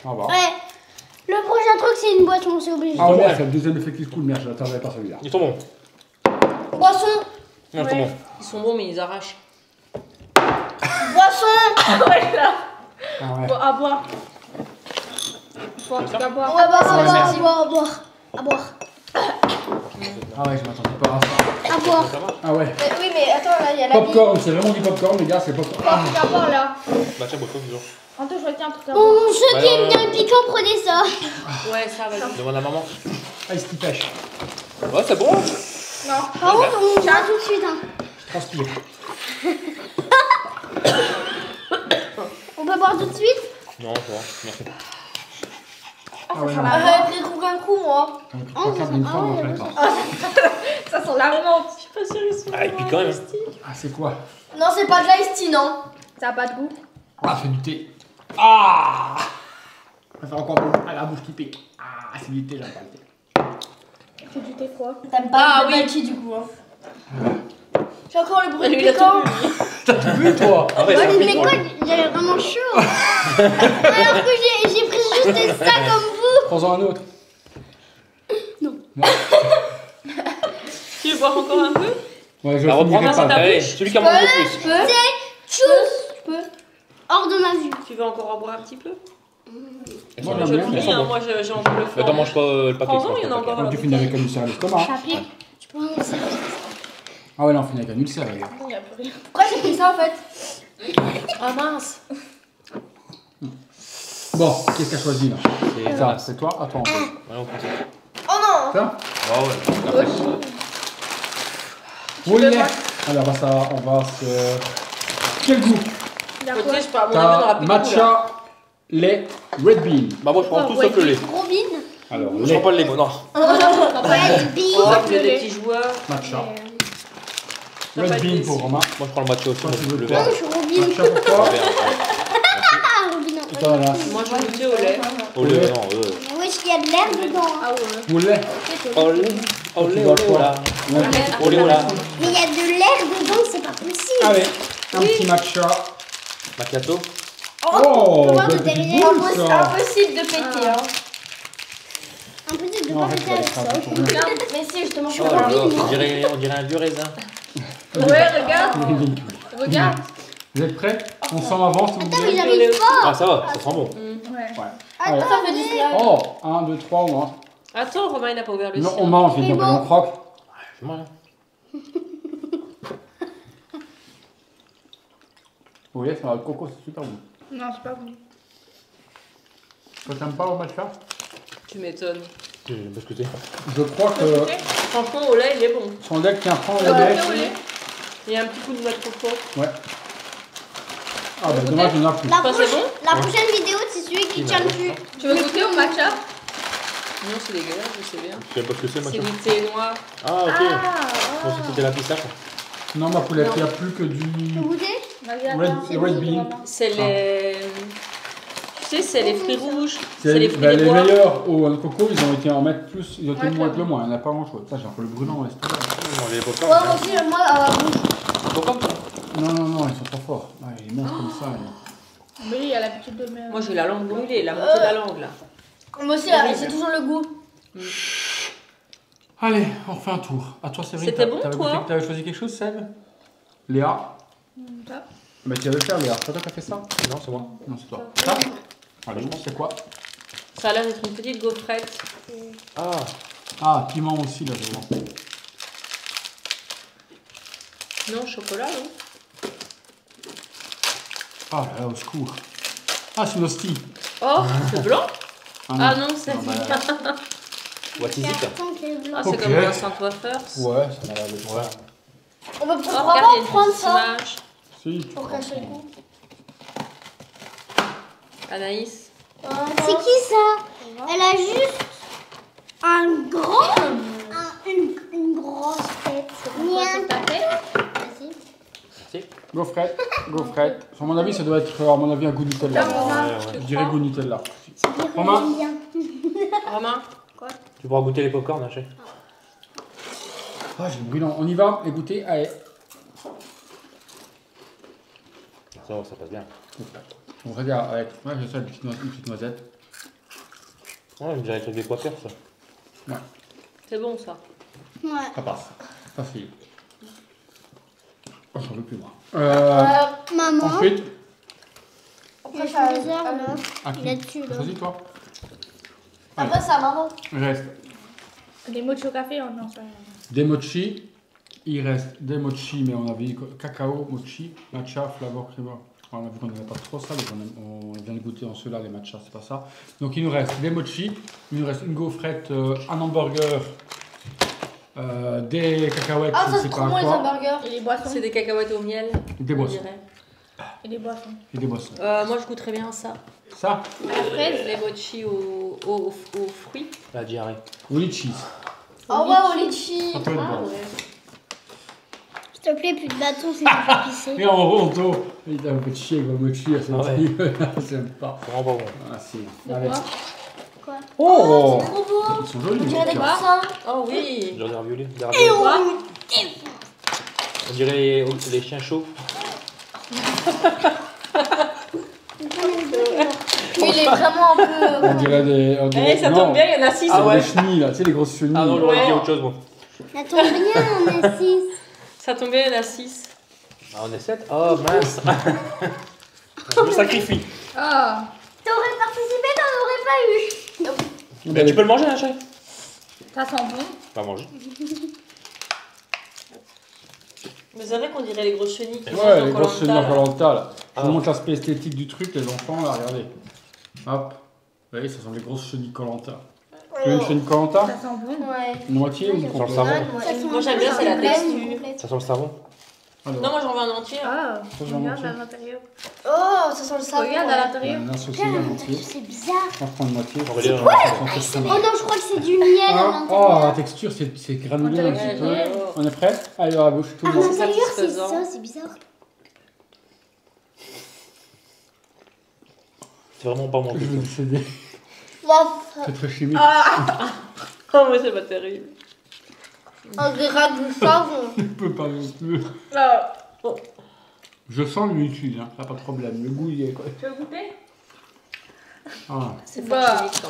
On va voir. Ouais. Le prochain truc, c'est une boisson, c'est obligé. Ah ouais, c'est le deuxième effet qui se coule. Merde, je l'attendais pas celui-là. Ils sont bons. Boisson. Non, ils sont bons. Ils sont bons, mais ils arrachent. Boisson. Ouais, là. Ah ouais. Bon, à boire. Faut en tout cas boire. On va boire, À on boire, va à boire, à boire. À boire. Ah ouais, je m'attendais pas à ça. À boire. Ça va. Ah ouais. Oui, mais attends, là, il y a la bille. Popcorn, c'est vraiment du popcorn, les gars, c'est popcorn. Faut en tout cas boire là. Bah, tiens, bois-toi, toujours. Anto, je retiens un truc à boire. Bon, ceux qui Ouais, aiment bien le piquant, prenez ça. Ouais, ça va. Demande à maman. Ah, il se pêche. Ouais, c'est bon. Non. Par contre, on boit tout de suite. Hein. Transpire. On peut boire tout de suite. Non, ça va. Merci. Ah ouais, non. Arrête les coups d'un coup, moi. On peut pas faire d'une fois, on en fait pas. Ça sent la menthe. Je suis pas sûre qu'ils sont Ah, il pique quand même. Ah, c'est quoi? Non, c'est pas de l'ice tea, non. Ça a pas de goût. Ah, c'est du thé. Ah! Ça fait encore bon. Ah, la bouche qui pique. Ah, c'est du thé, j'aime pas le thé. C'est du thé froid. T'aimes pas Ah, le oui. matchi, du coup. Hein. J'ai encore le bruit Lui, de il a piquant. tout vu. T'as tout vu, toi? Ah ouais, ça Mais pique. quoi, j'avais vraiment chaud. Alors que j'ai pris juste ça comme vous. Prends-en un autre. Tu veux boire encore un peu? Ouais, je La le finirai reprends, pas. ta allez, bouche. celui qui a mangé le plus. Tu peux. Tchous. Tu peux. Hors de ma vue. Tu veux encore en boire un petit peu? Moi, Je j'aime le bien. finis, hein, moi j'ai envie de le Mais faire. t'en manges pas le paquet. Prends-en, il y en a encore Donc, là. tu finis avec un ulcère à l'estomac. Ça pique. Tu peux en laisser. Ah ouais, non, on finit avec un ulcère, les gars. Il n'y a plus rien. Pourquoi j'ai pris ça en fait? Ah mince. Bon, qu'est-ce qu'elle a choisi là? C'est Ça, c'est toi? Attends. Ouais, on prend ça. Oh non. Ça? Ah ouais. Après, Oui, allez, on va se. Quel goût? Il y a Côté, quoi? je sais pas, à mon avis, on aura T'as plus de goût là. matcha, lait, red bean. Bah, moi, je prends tout sauf le lait. Robin. Alors, Je lait, prends pas le lait, moi, non. Red bean. Oh, vous êtes des petits joueurs. matcha. Ça va Red être bean déçu. pour Romain. Moi, je prends le matcha aussi, Toi, tu veux le quoi? vert. Non, je suis Robin. Matcha pour toi? Le vert, ouais. Ah, Robin. Et toi, là. Moi je vais goûter au lait. Au lait, non. Oui, il y a de l'air dedans. Hein. Ah ouais. Ou lait? Au lait. Au lait, Tu au vas lait, quoi? au lait. Ouais. Au lait, au lait. Mais il y a de l'air dedans, c'est pas possible. Allez, un petit matcha. Macchiato. Oh, voir de de petite derrière. boule, ça. Impossible de péter, hein. Impossible de Non, pas arrête, péter tu vas avec les ça. cramer pour rien. Mais si, justement, je suis Oh là là, Robin, on dirait un vieux raisin. Ouais, regarde. Regarde. Vous êtes prêts? On s'en avance, si vous Putain, mais voulez. j'arrive pas. Ah, ça va, ça sent bon. Ouais. Ouais. Attends, Ça fait du slime. Oh, 1, 2, 3, on mange. Attends, Romain il n'a pas ouvert le Non, sien. on mange, C'est donc bon. on croque. C'est moi, là. Vous voyez, ça va, le coco, c'est super bon. Non, c'est pas bon. Toi, t'aimes pas le matcha? Tu m'étonnes. Parce que c'est. Je crois que Franchement, au lait il est bon. son lait tient prend le Ouais, lait. ouais. Il y a un petit coup de noix de coco. Ouais. Ah bah dommage, il n'y en a plus. La, Ça, c'est prochaine- la prochaine vidéo, c'est celui qui tient le plus. Tu veux goûter au matcha? Non, c'est dégueulasse, je sais bien. Je sais pas ce que c'est, C'est machin. du thé noir. Ah, ok. Ah, Je pensais que c'était la pistache. Non, ma poulette, Non. il n'y a plus que du Tu veux goûter? red bean. C'est les. Tu sais, c'est les fruits rouges. C'est C'est les fruits bah, des les bois. meilleurs au coco, ils ont été en mettre plus, ils ont été Ouais, moins que le moins, il n'y en a pas grand chose. Ça, j'ai un peu le brûlant dans l'estomac. On mange les Ouais, popcorn. moi aussi, moi, à la bouche. Popcorn, ça. Non, ils sont trop forts. Ouais, ils mangent comme ça. Mais il a l'habitude de me. Moi j'ai la langue brûlée, la moitié de la langue là. Moi aussi, c'est toujours le goût. Allez, on refait un tour. À toi, Séverine. C'était bon, toi T'avais choisi quelque chose, Seb? Léa? Ça. Mais tu vas le faire, Léa. C'est toi qui as fait ça? Non, c'est moi. Non, c'est toi. Ça? Allez, c'est quoi? Ça a l'air d'être une petite gaufrette. Ah, Ah, piment aussi, là, je vois. Non, chocolat, non? Ah là là, au secours. Ah, c'est une hostie. Oh, c'est blanc? Ah non, c'est bah, what is it? Carton qui est blanc. Ah, c'est Ok. comme un Saint-Wafers. Ouais, ça m'a l'air de ouais. On va Oh, pouvoir regarde, il y a une prendre petite ça image. Si. pour cacher le goût. Anaïs. C'est qui ça? Elle a juste un grand, une grosse tête. Mien. Vas-y. Si. Gaufrette, gaufrette. À mon avis, ça doit être, à mon avis, un goût Nutella. Je dirais goût Nutella. Romain? J'aime bien. Romain. Tu pourras goûter les popcorn, Haché. Ah, j'ai le brûlant. On y va, écoutez, allez. Ça passe bien. On regarde avec. Ouais, j'ai ça, une petite noisette. Ouais, je dirais le truc des poids ça. C'est bon ça. Ouais. Ça passe. Facile. Oh, j'en veux plus, moi. Maman, Ensuite, il y a Charizard là. à Il est qui? dessus là. Choisis toi. Après, c'est à maman. Il reste Des mochi au café, oh non, ça. des mochi. Il reste des mochi, mais on avait dit cacao, mochi, matcha, flavor, crema. On a vu qu'on n'avait pas trop ça, donc on vient de goûter en ceux-là, les matchas, c'est pas ça. Donc il nous reste des mochi, il nous reste une gaufrette, un hamburger, des cacahuètes, Ah, je ça sais c'est pas trop bon les quoi, hamburgers. Et les boissons. C'est des cacahuètes au miel. des on boissons. dirait. Et les boissons. Et des boissons. Moi je goûterais bien ça. Ça, À la fraise, les mochi aux fruits. La diarrhée. ou les cheese. Oh ouais, au litchi. Ça peut être Ah bon. ouais. S'il te plaît, plus de bâton, c'est pas pisser. Et en ronto, il a un peu de chier avec le mochi, c'est Ouais. j'aime pas. Vraiment pas bon. Ah si. Allez. Quoi? Oh, C'est trop beau. ils sont jolis. On les dirait des petits. coussins. Oh oui. Je dirais violet. Quoi? On dirait les chiens chauds. Mais il est vraiment un peu. On dirait des. On dirait, Eh, ça non, tombe bien, il y en a 6. c'est des chenilles là, tu sais, les grosses chenilles. Ah non, j'aurais Ouais. dit autre chose, moi. Ça tombe bien, on est 6. Ça tombe bien, il y en a 6. Ah, on est 7. Oh mince. Je me sacrifie. Ah. T'aurais participé, t'en aurais pas eu. Mais tu peux le manger, Haché. Ça sent bon. Pas manger. Mais c'est vrai qu'on dirait les grosses chenilles qui Ouais, mangent les dans grosses chenilles en Koh-Lanta, là. Koh-Lanta là. Je Ah. vous montre l'aspect esthétique du truc, les enfants là, regardez. Hop. Vous voyez, ça sent les grosses chenilles Koh-Lanta. Tu veux une chenille Koh-Lanta? Ça sent bon. Ouais. Une moitié ou une Sur le complète? savon. Moi j'aime bien, c'est la texture. Ça sent le savon. Alors, Non, moi j'en veux un entier. Ah, Ça, j'en regarde manque. à l'intérieur. Oh, ça sent le savon. Regarde à l'intérieur. on a un saucisse Putain, en entier. c'est bizarre. On prend une moitié. On va dire. Oh non, je crois que c'est du miel à Ah, oh, la l'intérieur. texture, c'est granulé un On petit dirait peu. du miel. On est prêt? Allez, dans la bouche, tout À le monde. l'intérieur, c'est satisfaisant. ça, c'est bizarre. C'est vraiment pas Je manger. vais décéder. Bof. C'est très chimique. Oh, mais c'est pas terrible. On dirait du savon. Je peux pas non plus. Ah. Je sens le liquide, hein, ça pas de problème. Le goût, il est quoi. Tu veux goûter? Ah, C'est Bah. pas chimique quand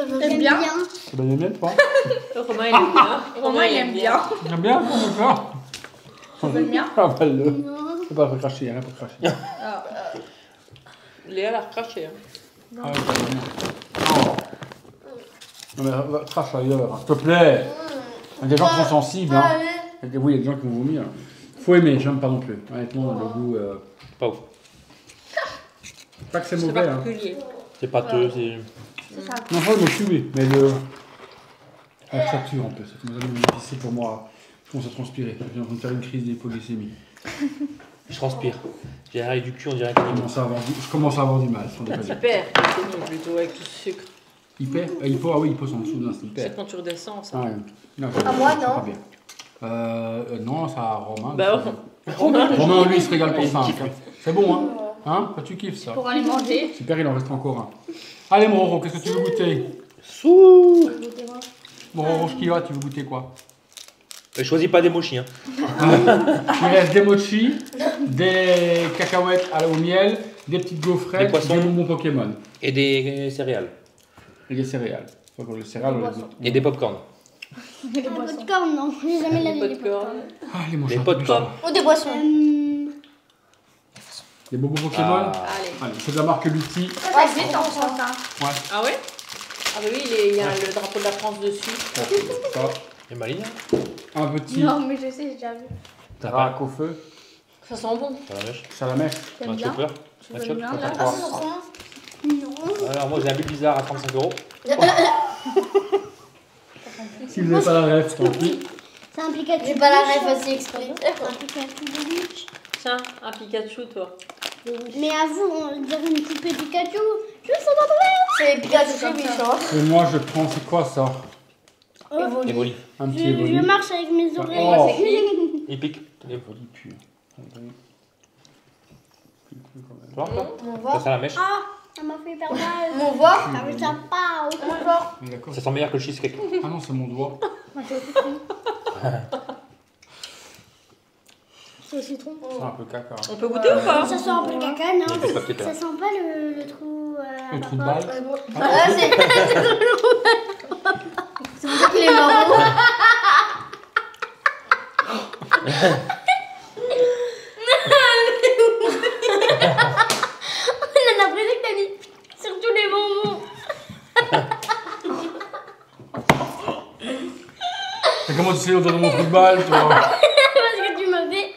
même. J'aime bien. bien. c'est bien aimé, toi? Romain il aime bien. Romain, il aime bien. J'aime bien, d'accord? Tu veux le mien? Avale-le. Non. Faut pas le recracher, rien pour cracher. Ah. Léa l'a recraché. Hein. Ah, ouais, ça va bien. Oh. Non, mais crache ailleurs, hein, s'il te plaît. Il y a des gens qui sont sensibles, hein. Oui, il y a des gens qui vont vomir. Faut aimer, j'aime pas non plus. Honnêtement, le goût. Pas ouf. Pas que c'est C'est mauvais, hein. particulier. C'est pâteux, c'est. C'est ça. Non, pas me tuer, mais le. La fracture un peu, ça me donne difficile pour moi. Je commence à transpirer. Je viens de faire une crise d'hypoglycémie. Je transpire. J'ai l'arrêt du cul, on dirait Je qu'il commence à avoir du mal, sans déconner. Hyper glycémie plutôt avec tout ce sucre. Hyper hypo, ah oui, hypo, c'est en dessous, non, c'est hyper. C'est quand tu redescends ça. Ah, ouais. Non, Ah, moi, c'est non. pas bien. Non, ça a Romain. Bah, Romain, Romain, lui, il se régale pour ça. kiffe, hein. lui. C'est bon, hein? Hein? Toi, tu kiffes ça. Pour aller manger. Super, il en reste encore un. Allez, mon Roro, qu'est-ce que tu veux goûter? Sous. Goûtez-moi. Mon Roro, tu veux goûter quoi? Choisis pas des mochis. Hein. Il reste des mochis, des cacahuètes au miel, des petites gaufrettes, Des poissons. des bonbons Pokémon. Et des céréales. Et des céréales. Faut que les céréales, on les goûte. Et des popcorn. Des popcorn, non. J'ai jamais la Des des popcorn. popcorn. Ah, les Des manches popcorn. Ou des boissons. Des bonbons Pokémon. Ah. Allez. Allez, c'est de la marque Lutti. Ah, c'est vite en France, hein. Ouais. Ah ouais? Ah bah oui, il y a le drapeau de la France dessus. Ça. Et Maline, Un petit Non, mais je sais, j'ai déjà vu. t'as rack pas au feu. Ça sent bon. T'as la mèche. Salamèche. T'aimes Un bien? chopper. Tu Un veux chop. bien, là? Ah, c'est trop bien. Non. Alors moi j'ai un but bizarre à 35 €. Si vous n'avez pas la ref, tant pis. C'est un Pikachu. J'ai pas la ref assez exprès. Un Pikachu de luche. Tiens, un Pikachu, toi. Mais à vous, on dirait une poupée Pikachu. Je sens pas C'est Pikachu chez Bichon. Et moi, je prends, c'est quoi ça? Évolue. Évoli. Un petit Je Evoli. marche avec mes oreilles. Oh. C'est qui? Il pique. Evoli pur. Tu vois toi On Ça voit. sent la mèche. Ah, ça m'a fait hyper mal. On voit. Ça me tape pas. On voit. D'accord. Ça sent meilleur que le cheesecake. Ah non, c'est mon doigt. Moi, j'ai aussi pris. C'est au citron. C'est un peu caca. On peut goûter ou pas? Ça sent un peu le caca, Il non? fait pas peut-être Ça là. sent pas le trou à Le trou de papa. balle. Ah, c'est pour ça qu'il est marrant. On a l'impression que t'as mis sur tous les bonbons. Et comment tu sais l'odeur de mon trou de balle, toi? Parce que tu m'as fait.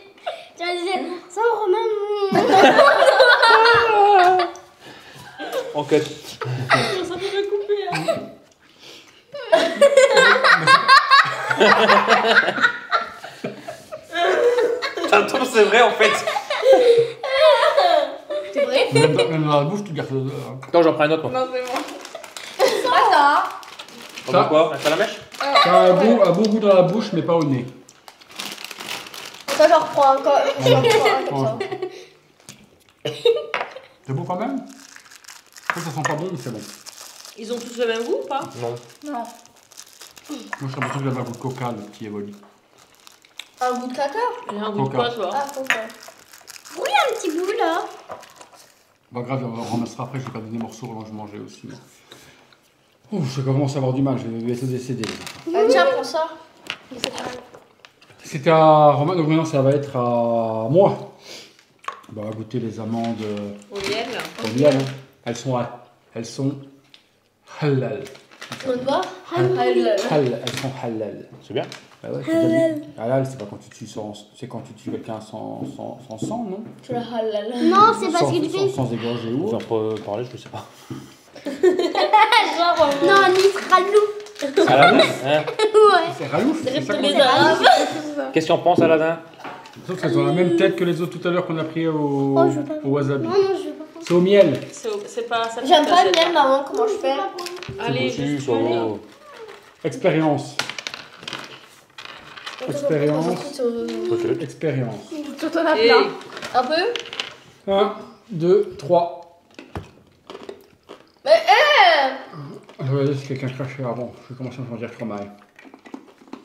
Tu m'as dit, ça Romain. En cut. Ça peut me couper, hein. Attends, c'est vrai en fait. C'est vrai? Même dans la bouche, tu gardes l'odeur. Attends, j'en prends un autre moi. Non, c'est bon. Attends. On voit quoi Ça la mèche. Ça a un bon goût dans la bouche, mais pas au nez. Attends, j'en reprends encore. J'en reprends un comme ça. C'est bon quand même? Ça sent pas bon, mais c'est bon. Ils ont tous le même goût ou pas? Non. Non. Moi, je serais l'impression que j'avais un goût de coca, le petit Evoli. Un goût de caca? Il a un goût de Coca. quoi, toi? Ah, coca. Un petit bout là. Pas grave, on ramassera après, je vais pas donner des morceaux avant que je mangeais aussi. Moi. Oh, je commence à avoir du mal, je vais être décédé. Tiens, prends ça. C'était à Romain, donc maintenant ça va être à moi. On va goûter les amandes Au miel. au miel. Hein. Elles sont halal. On te voit? Elles sont halal. C'est bien. Bah ouais, c'est bien. Halal, c'est pas quand tu tues c'est quand tu tues quelqu'un sans sang, non? Tu la halal. Non, c'est parce Sans- que tu fais. sans égorger ou Vous autre. en parler, je sais pas. Non, Nisralou. Saladin hein. Ouais. C'est ralouf, c'est ça qu'on Les dit. arabes. Qu'est-ce qu'on pense, Saladin? Sauf qu'elles ont la même tête que les autres tout à l'heure qu'on a pris au Oh, je veux pas. wasabi. Non, non, je veux pas. C'est au miel. C'est pas ça. J'aime pas le miel, maman. Comment je fais? Allez, C'est juste bon, une. oh. Expérience. Expérience. Peut-être. Expérience. Tout en a Et plein. Un peu? 1, 2, 3. Mais Je vais regarder si quelqu'un crachait avant. Je vais commencer à me sentir trop mal.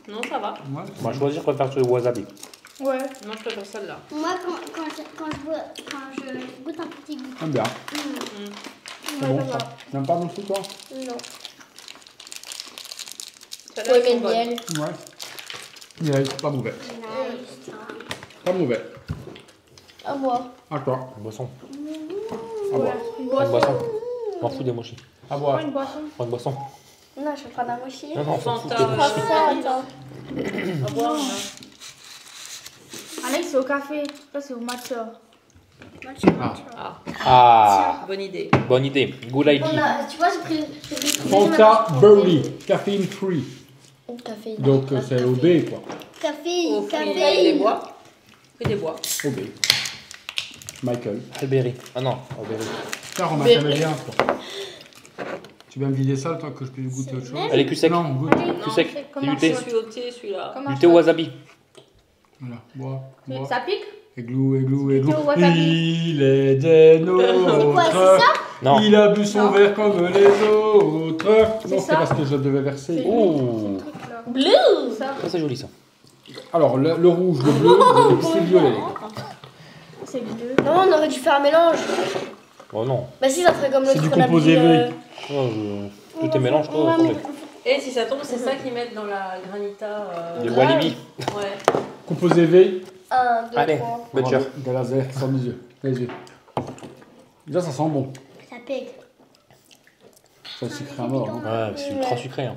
non, ça va. Ouais. On va choisir quoi faire sur le wasabi. Ouais. Moi, je préfère celle-là. Moi, quand je goûte un petit goût. J'aime bien. C'est bon ça. T'aimes pas non plus toi? non. Celle-là, Ouais, elles mais sont le bonnes. miel. Ouais. Miel, pas mauvais. Nice. Pas mauvais. À moi. À toi. Une boisson. À boire. Une Prends une boisson. boisson. Je m'en fous des mochis. À boire. Prends une boisson. Prends une boisson. Non, je vais prendre un mochi. Non, non, on s'en fout Fanta, des Prends mochis. ça, attends. À boire, là. Alex, c'est au café. Ça, c'est au matcha. Ah. Ah, Ah, bonne idée. bonne idée. Good idea. On a, tu vois, j'ai pris Fanta Burley, caféine free. Café. Donc c'est au B quoi. Café, Au fruit, café. des bois. Que des bois. Au B. Michael. Alberry. Ah non, Alberry. Tiens, Romain, B. t'aimais bien toi. Tu vas me vider ça le temps que je puisse goûter autre chose? Elle est cul sec. Non, goûte. Cul sec. c'est Du comment thé. Je suis au thé, celui-là. Comment Du thé au wasabi. Voilà, bois, bois. Ça pique? Églou, églou, églou. Plutôt wasabi. Il est des quoi, c'est nôtres. Non. Il a bu son Non. verre comme les autres. Non, c'est ça parce que je devais verser. Oh, Truc là. Blue. Ça. ça c'est joli ça. Alors, le rouge, le bleu, c'est le violet. C'est bleu. Non, on aurait dû faire un mélange. Oh non. Bah si, ça ferait comme C'est l'autre du qu'on a composé mis, V. Oh, je te mélange toi. Et si ça tombe, c'est ça qu'ils mettent dans la granita. De Walibi. Ouais. Composé V. 1, 2, Allez. 3. Butcher. De laser, sans les yeux. Les yeux. Déjà, ça sent bon. Ça pègue. Ça sucré à mort. Hein. Ouais, c'est ultra sucré. Hein.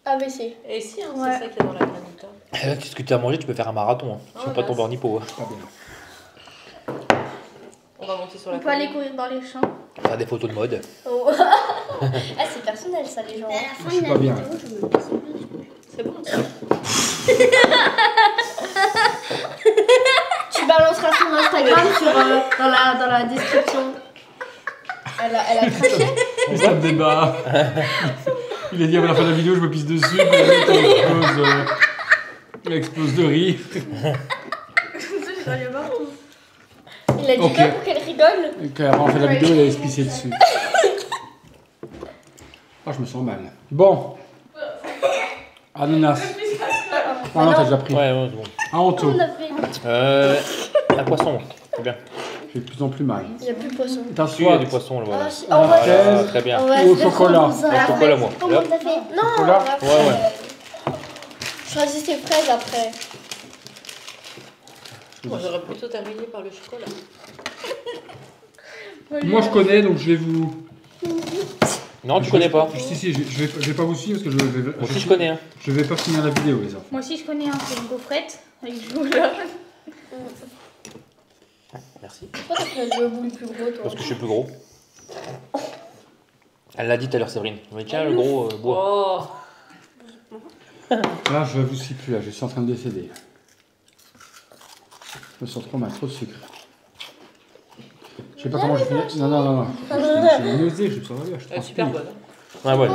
ABC. Et si, hein, Ouais. c'est ça qu'il y a dans la granita. Là, qu'est-ce que tu as mangé? Tu peux faire un marathon. Hein. Oh, Tu vas pas là, tomber en hypo. Hein. Pas bien. On va monter sur la On peut aller colline. courir dans les champs. Faire des photos de mode. Oh. Ah, c'est personnel ça, les gens. Mais à la fin Je suis de pas la bien. vidéo, je me passe plus. C'est bon. Tu balanceras son Instagram dans la description. Elle a craché. Il se tape des barres. Il a dit à la fin de la vidéo, je me pisse dessus. Puis la mec, elle explose de rire. Il a dit Ok. quoi pour qu'elle rigole? Et quand elle a fait la vidéo, il allait se pisser dessus. Ah, je me sens mal. Bon. Ananas. Ah non, t'as déjà pris. Ouais, c'est bon. Un Anto. On a fait. Un poisson. C'est bien. J'ai de plus en plus mal. Il n'y a plus de poisson. T'as Si, il y a soit du poisson, le voilà. Ah, si. En vrai, fraise, Très bien. en vrai, ou au c'est chocolat. trop bizarre. Au chocolat, moi. Comment Hop. t'as fait? Non, Chocolat. après. Ouais, ouais. Choisis tes fraises après. Moi, j'aurais plutôt terminé par le chocolat. moi je connais, donc je vais vous. Non, tu connais pas. Si, je vais pas vous suivre parce que Moi aussi, je connais. Hein. je vais pas finir la vidéo, les enfants. Moi aussi, je connais un. C'est une gaufrette avec du chocolat. Merci. Pourquoi t'as pris le boule plus gros, toi? Parce que je suis plus gros. Elle l'a dit tout à l'heure, Séverine. Elle m'a dit, tiens, le gros bois. Oh. Là, je vous suis plus, là, je suis en train de décéder. Je me sens trop mal, trop de sucre. Je sais pas comment je finis. Non. J'ai une nausée, je sais pas dire, je Elle est transpire. super bonne. Ouais, ouais.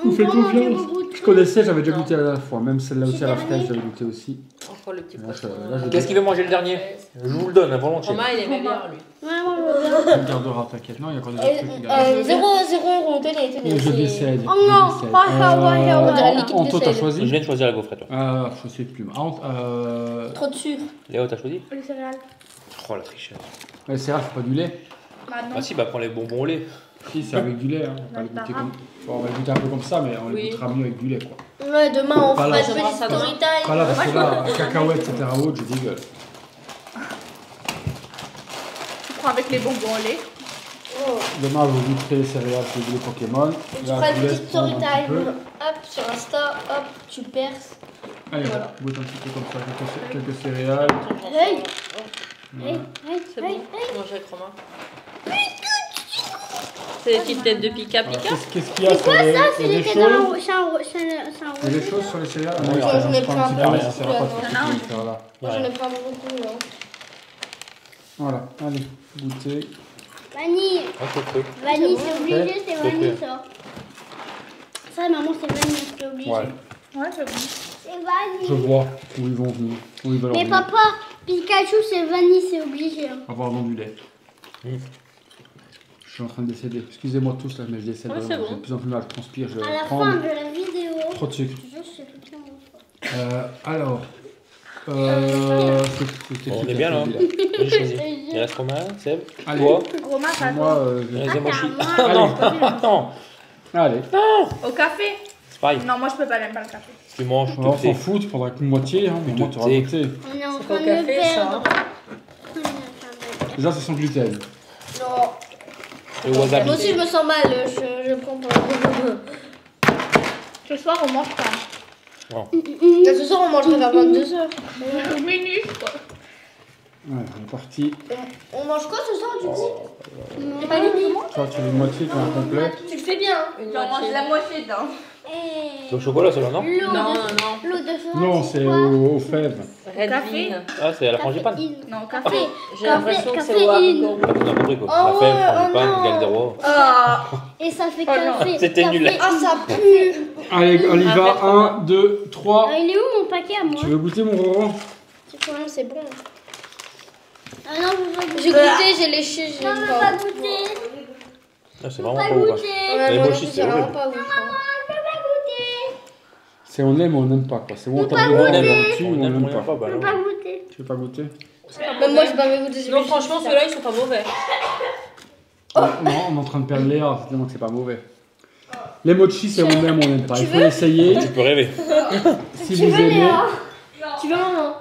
Vous faites manger confiance. mon goût. Je connaissais, j'avais déjà goûté à la fois. Même celle-là aussi à la fraise, j'avais goûté aussi. Encore le petit Là, poisson. là, je- Qu'est-ce qu'il veut manger le dernier? Je vous le donne, hein, volontiers. Romain, il aimait bien, lui. Ouais, moi, je veux bien. On gardera, t'inquiète. Non, il y a encore des autres trucs. regarde. 0 tenez. Et je décède. Oh non, je décède. pas ça, ouais, On dirait liquide Anto, t'as vaisselle. Je choisi? viens de choisir la gaufrette. Ouais. Ah, je sais plus. Trop de sucre. Léo, t'as choisi? Les céréales. Oh, la tricheuse. Les céréales, c'est pas du lait. Bah non. Ah si, bah prends les bonbons au lait. Si, c'est avec du lait. Hein. On va les goûter comme... Bon, on va les goûter un peu comme ça, mais on les Oui. goûtera mieux avec du lait, quoi. Ouais, demain on Pas fera là. une petite story time. Pas là, parce que là, cacahuètes, etc. autres, je dégueule. Tu prends avec les bonbons au lait. Oh. Demain, je vous goûterez les céréales avec les Pokémon. Et tu Là, feras je une vous laisse petite story prendre un petit peu. time. Hop, sur Insta, hop, tu perces. Allez, Voilà. goûte un petit peu comme ça, quelques céréales. Hey. Voilà. C'est bon. Manger avec Romain. C'est des petites têtes de Pika Alors, Pika. qu'est-ce qu'il y a sur les... C'est Il y a des l'été choses. dans un c'est un Il y a des choses sur les céréales. Ouais, Oui, j'en ai pris un peu, mais ça sert à pas là, tout ce que non. tu veux faire là. Moi j'en ai pas beaucoup là. Voilà, allez, goûtez. Vanille. Ah, c'est truc. Vanille, c'est obligé, c'est Ok. vanille ça. Ça, maman, c'est vanille, c'est obligé. Ouais, Ouais, c'est bon. C'est je vanille. vois où ils vont venir. Où ils veulent en Mais venir. papa, Pikachu, c'est vanille, c'est obligé. hein. Avoir dans du lait. Je suis en train de décéder. Excusez-moi tous là, mais je décède. Ouais, c'est J'ai bon. de plus en plus mal, je transpire, je À la prends fin de la vidéo, trop de sucre. je sais tout le temps. Alors, On est bien là. J'ai choisi. Il reste Romain, Seb, Allez. toi, Romain, ça Moi, il je... reste Mochi. Ah, Ah non, non, Allez, Au café. c'est pareil. Non, moi je peux pas, j'aime pas le café. Tu manges on tout s'en fout, tu prendras qu'une moitié, hein, mais moi tu auras Thé. goûté. On est en C'est train au de café, ça. perdre. Déjà, c'est sans gluten. Non. le wasabi. Moi aussi je me sens mal, je prends pas. Ce soir, on mange pas. Ce soir on mangerait vers 22h. Au menu, quoi. Ouais, on est parti. On mange quoi ce soir tu dis? Non. Pas lui. Toi, tu veux une moitié, tu veux un complet. Tu le fais bien. Hein. Une J'en mange moitié. la moitié dedans. Et Le chocolat, c'est là, non? l'eau Non, de... non, L'eau de soja, Non, c'est quoi aux fèves. Red Café. Bean. Ah, c'est à la frangipane. Caféine. Non, café. J'ai l'impression que c'est au caféine. haricot. Ah, vous avez compris quoi. Oh La fève, ouais, frangipane, oh non. galette des rois. Ah. Et ça fait Oh non, café. c'était nul. caféine. Ah ça pue. Allez, on y va. Arrête, 1, 2, 3. Ah, il est où mon paquet à moi? Tu veux goûter mon Roro? Quand même c'est bon. Ah non, je veux J'ai goûté, j'ai léché, j'ai Non, je veux pas. pas goûter. Ah, c'est Je veux vraiment pas pas ouf. goûter. Ouais, Les moi non mochis, plus, c'est c'est vraiment horrible. pas ouf. hein. Je veux pas goûter. C'est on aime ou on n'aime pas, quoi. C'est où on pas tape goûter. dessus ou on On aime n'aime pas. bah Je peux non. pas goûter. Tu veux pas goûter? Même moi, j'ai pas goûté. Non, franchement, ceux-là, ils sont pas mauvais. Non, on est en train de perdre Léa, c'est tellement que c'est pas mauvais. Les mochis, c'est on aime ou on n'aime pas. Il faut essayer. Tu peux rêver. Si vous aimez. Tu veux maman?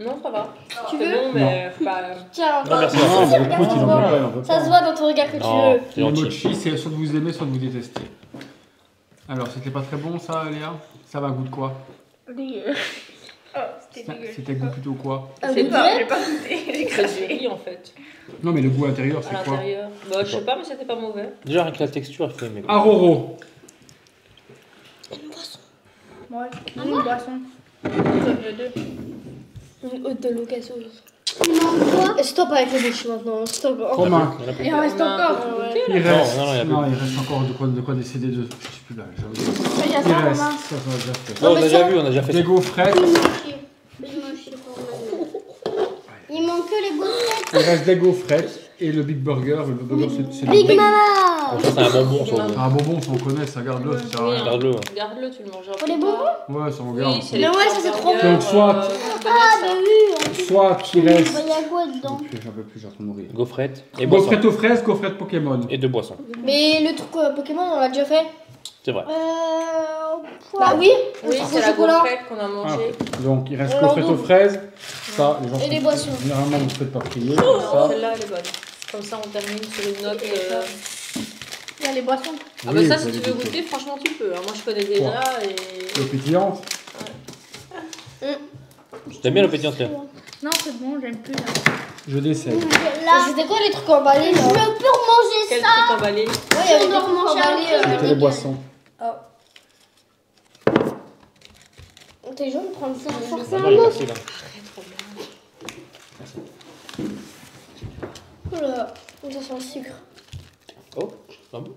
Non, ça va. Tu C'est veux? bon, mais faut pas. Tiens, Non, merci. Non, mais écoute, il en veut pas, il en veut ça pas. se voit dans ton regard que tu Non, veux. c'est Les gentil. mochis, c'est soit vous aimez, soit vous détestez. Alors, c'était pas très bon ça, Léa? Ça va un goût de quoi? C'était goût plutôt quoi? C'est goût pas. de J'ai pas goûté. C'est du riz en fait. Non, mais le goût intérieur, À c'est quoi? l'intérieur. Bah, je sais pas, mais c'était pas mauvais. Déjà, avec la texture, il faut aimer. Aroro. Ouais, une boisson. Une haute de l'occasion. Il manque quoi? Stop avec les bouches maintenant. Stop. Romain. Il y en a plus. Il en reste On a un encore. peu Ouais. goûté, Il là. reste. non, il y a plus. Non, il reste encore de quoi décider de. Je sais plus là. j'avoue. Il y a Il ça, reste. Romain. Ça va déjà fait. Oh, on a déjà vu, on a déjà fait Des ça. gaufrettes. Il manque que les gaufrettes. Il reste des gaufrettes et le Big Burger. Le Big Burger, c'est le Big Big. Mama. Bon, ça, c'est un bonbon, ça. Ah, un bonbon, ça on connaît, ça garde-le, ça sert à rien. Regarde-le. Garde-le, tu le mangeras. Pour les bonbons? Ouais, ça on garde. Oui, c'est Mais les ouais, ça, c'est trop burgers, bon. Donc, soit- Ah, bah ça. oui. Soit il reste. Il y a quoi dedans? J'en peux plus, j'ai en train de mourir. Gaufrette et boisson. Gaufrette aux fraises, gaufrette Pokémon. Et deux boissons. Mais le truc Pokémon, on l'a déjà fait. C'est vrai. Bah oui. Oui, Le c'est la chocolat. gaufrette qu'on a Ah, mangée. ok. Donc il reste On gaufrette aux l'endoue. fraises. Ça, les gens. Et les boissons. Généralement, vous ne faites pas prier. Comme ça. Celle-là, elle est bonne. Comme ça, on termine sur une note. Il y a les boissons. Ah bah Oui, ça, vous si tu allez veux goûter. goûter, franchement, tu peux. Hein. Moi, je connais déjà et... Le pétillante. T'aimes bien le pétillant, là? Non, c'est bon, j'aime plus. Là. Je décède. Là, C'était quoi les trucs emballés je là? peux manger Quel ça. truc emballé? Ouais, il y avait des doit trucs manger emballés. un truc. C'était les boissons. T'es jaune, prendre ça. Ah non, il est passé là. Oula, ça sent le sucre. Oh, ah bon?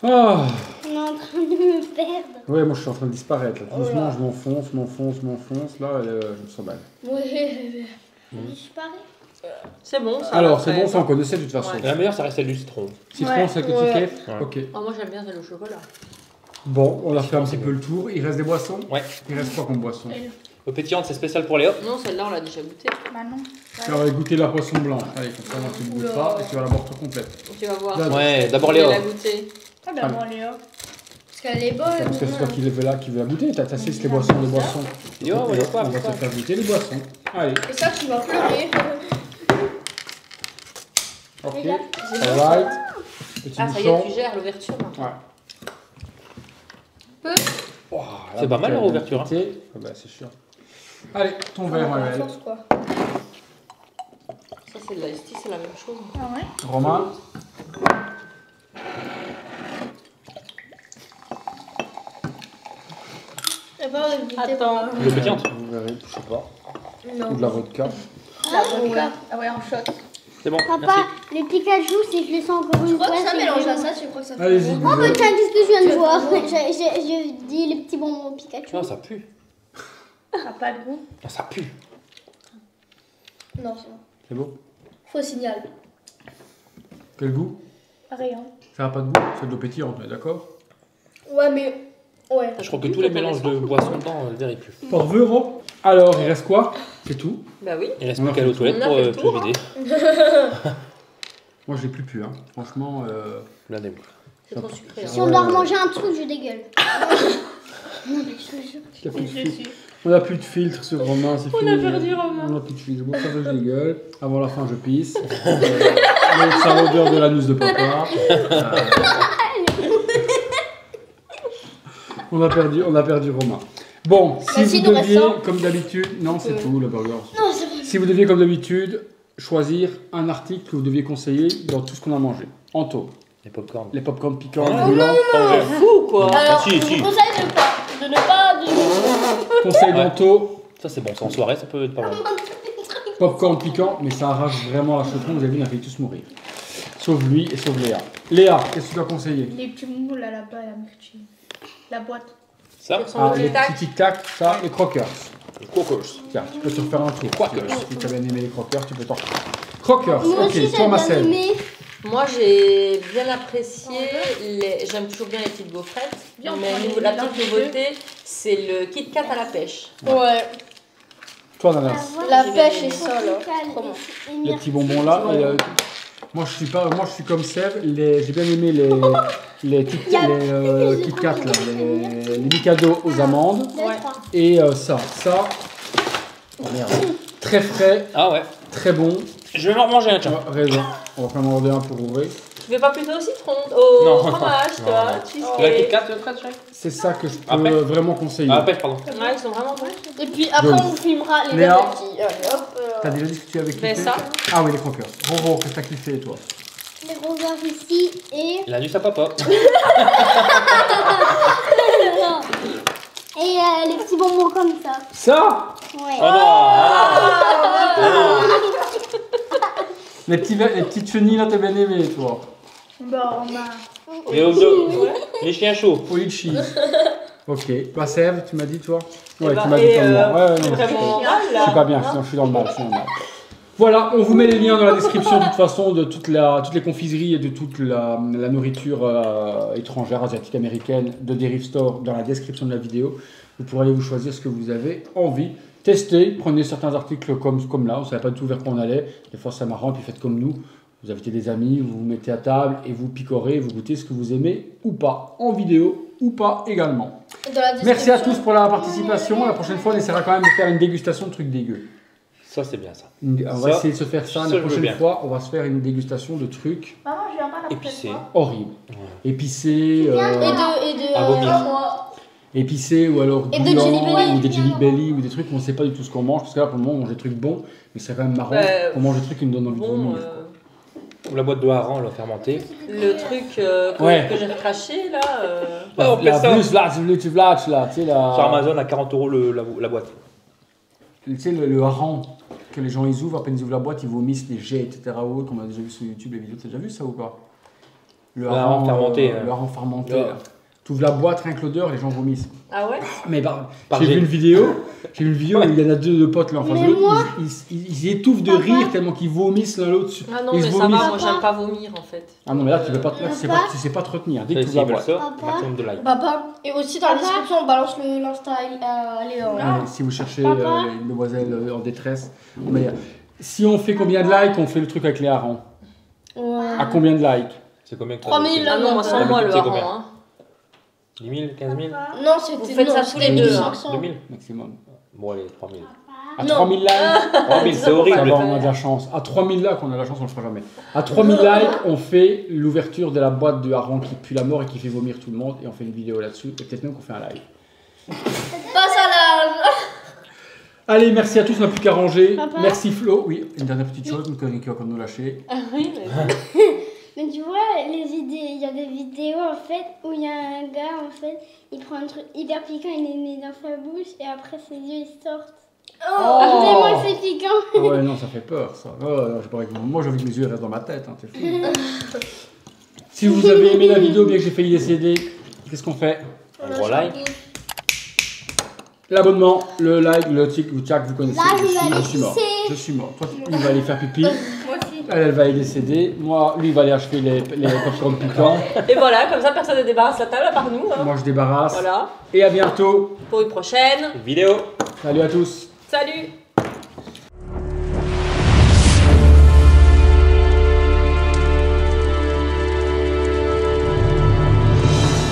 Ah. On est en train de me perdre. Ouais, moi je suis en train de disparaître. Là. Doucement, je m'enfonce. Là, je me sens mal. Ouais. Je parie. C'est bon, ça. Alors, va, c'est quand bon, même. ça on connaissait de toute façon. Ouais. La meilleure, ça reste celle du citron. Citron, Ouais. c'est que Ouais. tu kiffes. Ouais. Ok. Oh, moi, j'aime bien celle au chocolat. Bon, on a fait un petit peu le tour. Il reste des boissons. Ouais. Il reste quoi comme boisson? Le pétillant, c'est spécial pour Léo. Non, celle-là, on l'a déjà goûtée. Bah non. Alors, on va goûter la poisson blanche. Allez, comme ça, moi, tu ne goûtes pas et tu vas la boire toute complète. Tu vas voir. Là, Ouais, d'abord Je vais Léo. la goûter. Ah bah bon, Léo. Parce qu'elle est bonne. Parce que c'est toi qui veux là, qui veut la goûter. T'as tassé les boissons, les boissons. Yo, voilà, on va te faire goûter les boissons. Allez, Et ça, tu vas pleurer. ok. Regarde, Alright. Petit Ah, ça y bouchon. est, tu gères l'ouverture maintenant. Ouais. Wow, C'est pas mal, leur bouteille ouverture, hein. d'équité. Ah bah, c'est sûr. Allez, ton verre, à Manuel. force, quoi. Ça, c'est de l'ice tea, c'est la même chose. Ah ouais. Romain. T'as pas envie de goûter? Attends. Le pétillant. Vous verrez, je sais pas. Non. Ou de la vodka. La vodka. Ah ouais, en shot. C'est bon, Papa, merci. le Pikachu, si je le sens encore Tu une crois fois, que ça c'est mélange à vraiment- ça? Tu crois que ça fait Allez-y, bon? Oh, vous mais verrez. tiens, qu'est-ce que je viens Tu de vas voir? voir. Je dis les petits bonbons Pikachu. Ah, ça pue. Ça n'a pas de goût. Ah, ça pue. Non, c'est bon. C'est beau. Faux signal. Quel goût? Rien. Ça n'a pas de goût. C'est de l'eau pétillante, on est d'accord? Ouais, mais. Ouais. Je crois que tous les mélanges de boissons dedans, le verre, il pue. Par Vero. Alors, il reste quoi? C'est tout. Bah oui. Il reste On a plus qu'à aller aux fait toilettes le pour tour. On a fait tout le tour, vider. Moi, j'ai plus pu. Hein. Franchement, Là, des C'est trop sucré. Si on doit remanger un truc, je dégueule. Non, mais je te jure. il y a plus de Je filtre. suis. On n'a plus de filtre sur Romain. C'est On fini. a perdu Romain. On n'a plus de filtre. Bon, ça, je dégueule. Avant la fin, je pisse. Ça a l'odeur de l'anus de papa. On a perdu Romain. Bon, si Bah, vous si, nous deviez, restons. comme d'habitude, non, c'est tout, le burger. Non, c'est bon. Si vous deviez, comme d'habitude, choisir un article que vous deviez conseiller dans tout ce qu'on a mangé. Anto, Les popcorn. les popcorn piquants, Ah, brûlants. Fou quoi. Alors, si, je si. vous conseille de ne pas. Conseil Ouais. d'Anto, Ça, c'est bon. Ça, en soirée, ça peut être pas mal. popcorn piquant, mais ça arrache vraiment la chaudron. Vous avez vu, on a failli tous mourir. Sauf lui et sauf Léa. Léa, qu'est-ce que tu dois conseiller? Les petits moules là là-bas, la Murchi. La boîte. Ça, Ah, les petits tic-tac, ça, les croqueurs. les Quakers. Tiens, tu peux te refaire un tour. Croqueurs. Si tu as bien aimé les croqueurs, tu peux t'en faire. Croqueurs, Moi aussi, ok, j'ai toi bien Marcel. aimé. Moi, j'ai bien apprécié. J'aime toujours bien les petites gaufrettes. Viens, on Mais prend la les petite nouveauté, c'est le Kit Kat à la pêche. Ouais. Toi, Nanas, La J'ai pêche bien est seule. Trop bon. les petits bonbons là. Moi, je suis comme Sève. J'ai bien aimé les Kit Kat là, les Mikado aux amandes. Ouais. Et ça. Oh merde. Très frais, Ah ouais. très bon. Je vais m'en manger un, tiens. Raison. On va quand même en demander un pour ouvrir. Tu veux pas plutôt au citron, au Non. fromage, Non, toi, non. cheesecake. La Kit Kat, tu veux prendre, chef? C'est ça que je peux Après vraiment conseiller. Ah, pêche, pardon. Ouais, ils sont vraiment bons. Et puis après, Donc, on vous filmera les Léa. petits. Allez, hop. T'as déjà dit ce que tu avais kiffé? Mais ça. Ah oui, les croqueurs. Roro, qu'est-ce que t'as kiffé toi? Les roseurs ici et. L'anus à papa. Et les petits bonbons comme ça. Ça? Ouais. Oh non. Ah non. Les petites chenilles là, t'as bien aimé toi? Bon, on a. Les hot dogs. Les chiens chauds. Holy cheese. Ok. Toi, Sève, tu m'as dit toi? Ouais, bah, tu m'as dit et, comme moi. Ouais, non, Vraiment mal je là. suis pas bien, sinon je suis dans le mal. Voilà, on vous met les liens dans la description de toute façon de toutes les confiseries et de toute la nourriture étrangère, asiatique, américaine de Derive Store dans la description de la vidéo. Vous pourrez aller vous choisir ce que vous avez envie. Testez, prenez certains articles comme là, on ne savait pas du tout vers quoi on allait. Des fois c'est marrant, puis faites comme nous. Vous invitez des amis, vous vous mettez à table et vous picorez, vous goûtez ce que vous aimez ou pas, en vidéo ou pas également. Dans la Merci à description. tous pour la participation. La prochaine fois, on essaiera quand même de faire une dégustation de trucs dégueux. Ça, c'est bien ça. On va essayer de se faire ça. ça, je La veux prochaine bien. fois, on va se faire une dégustation de trucs Maman, je viens pas la Épicé. prochaine fois. horribles. Ouais. Épicés, Et de. À vomir. Moi. épicés ou alors Et de bouillants, Jelly Belly. ou des Jelly Belly ou des trucs où on ne sait pas du tout ce qu'on mange. Parce que là, pour le moment, on mange des trucs bons, mais c'est quand même marrant qu'on mange des trucs qui nous donnent envie de Bon, vomir. Ou la boîte de hareng, là, fermentée. le truc Ouais. que j'ai recraché là. Ouais, on fait ça. Plus là, tu sais, Sur Amazon, à 40 € la boîte. tu sais, le hareng que les gens ils ouvrent, à peine ils ouvrent la boîte, ils vomissent des jets, etc. ou autre, qu'on a déjà vu sur YouTube, les vidéos. T'as déjà vu ça ou pas? Le hareng fermenté, Le hareng fermenté. Ouais. Là. Tu ouvres la boîte, rien que l'odeur, les gens vomissent. Ah ouais? Mais Par j'ai vu jet. une vidéo où il y en a deux potes là en face Mais de l'autre, moi- ils étouffent de rire tellement qu'ils vomissent l'un l'autre. Ah non, Ils mais se ça va, vomissent. moi j'aime pas vomir en fait. Ah non, mais là tu sais pas te retenir. Dès que tu S'ils ouvres la veulent boîte. ça, Papa. maximum de like. Papa. Et aussi dans la description, on balance l'Insta à Léon. Allez, si vous cherchez Papa. une demoiselle en détresse, mais si on fait combien de likes, on fait le truc avec les harengs. Ouais. À combien de likes? C'est combien que t'as 3000, noté Ah non, moi sans moi le C'est combien? hareng. Hein. 10 000, 15 000, Non, c'était. Vous faites non, ça c'était tous les deux, 1500. 2 000? Maximum. Bon, allez, 3 000. À Non. 3000 likes, 3 000, c'est ça horrible. va, on a de la chance. À 3000 likes, on a de la chance, on le fera jamais. À 3000 likes, on fait l'ouverture de la boîte de hareng qui pue la mort et qui fait vomir tout le monde, et on fait une vidéo là-dessus, et peut-être même qu'on fait un live. Passe à l'âge. Allez, merci à tous, on n'a plus qu'à ranger. Papa. Merci Flo. Oui, une dernière petite chose, une connerie qui va comme nous lâcher. Ah oui, mais... Mais tu vois, il y a des vidéos en fait où il y a un gars en fait, il prend un truc hyper piquant, il le met dans sa bouche et après ses yeux ils sortent. Tellement que c'est piquant. Ah ouais, non, ça fait peur, ça. Oh, non, j'ai pas envie que- Moi, j'ai envie que mes yeux restent dans ma tête, hein, t'es fou. Si vous avez aimé la vidéo, bien que j'ai failli décéder, qu'est-ce qu'on fait? Un gros like. L'abonnement, le like, le tic ou tchac, vous connaissez. Là, je vais aller je suis mort. pisser. Je suis mort. Toi, il va aller faire pipi. Moi aussi. Elle va y décéder. Moi, lui, il va aller achever les popcorn piquants. Et voilà, comme ça personne ne débarrasse la table à part nous. Hein. Moi, je débarrasse. Voilà, Et à bientôt. pour une prochaine. Vidéo. Salut à tous. Salut!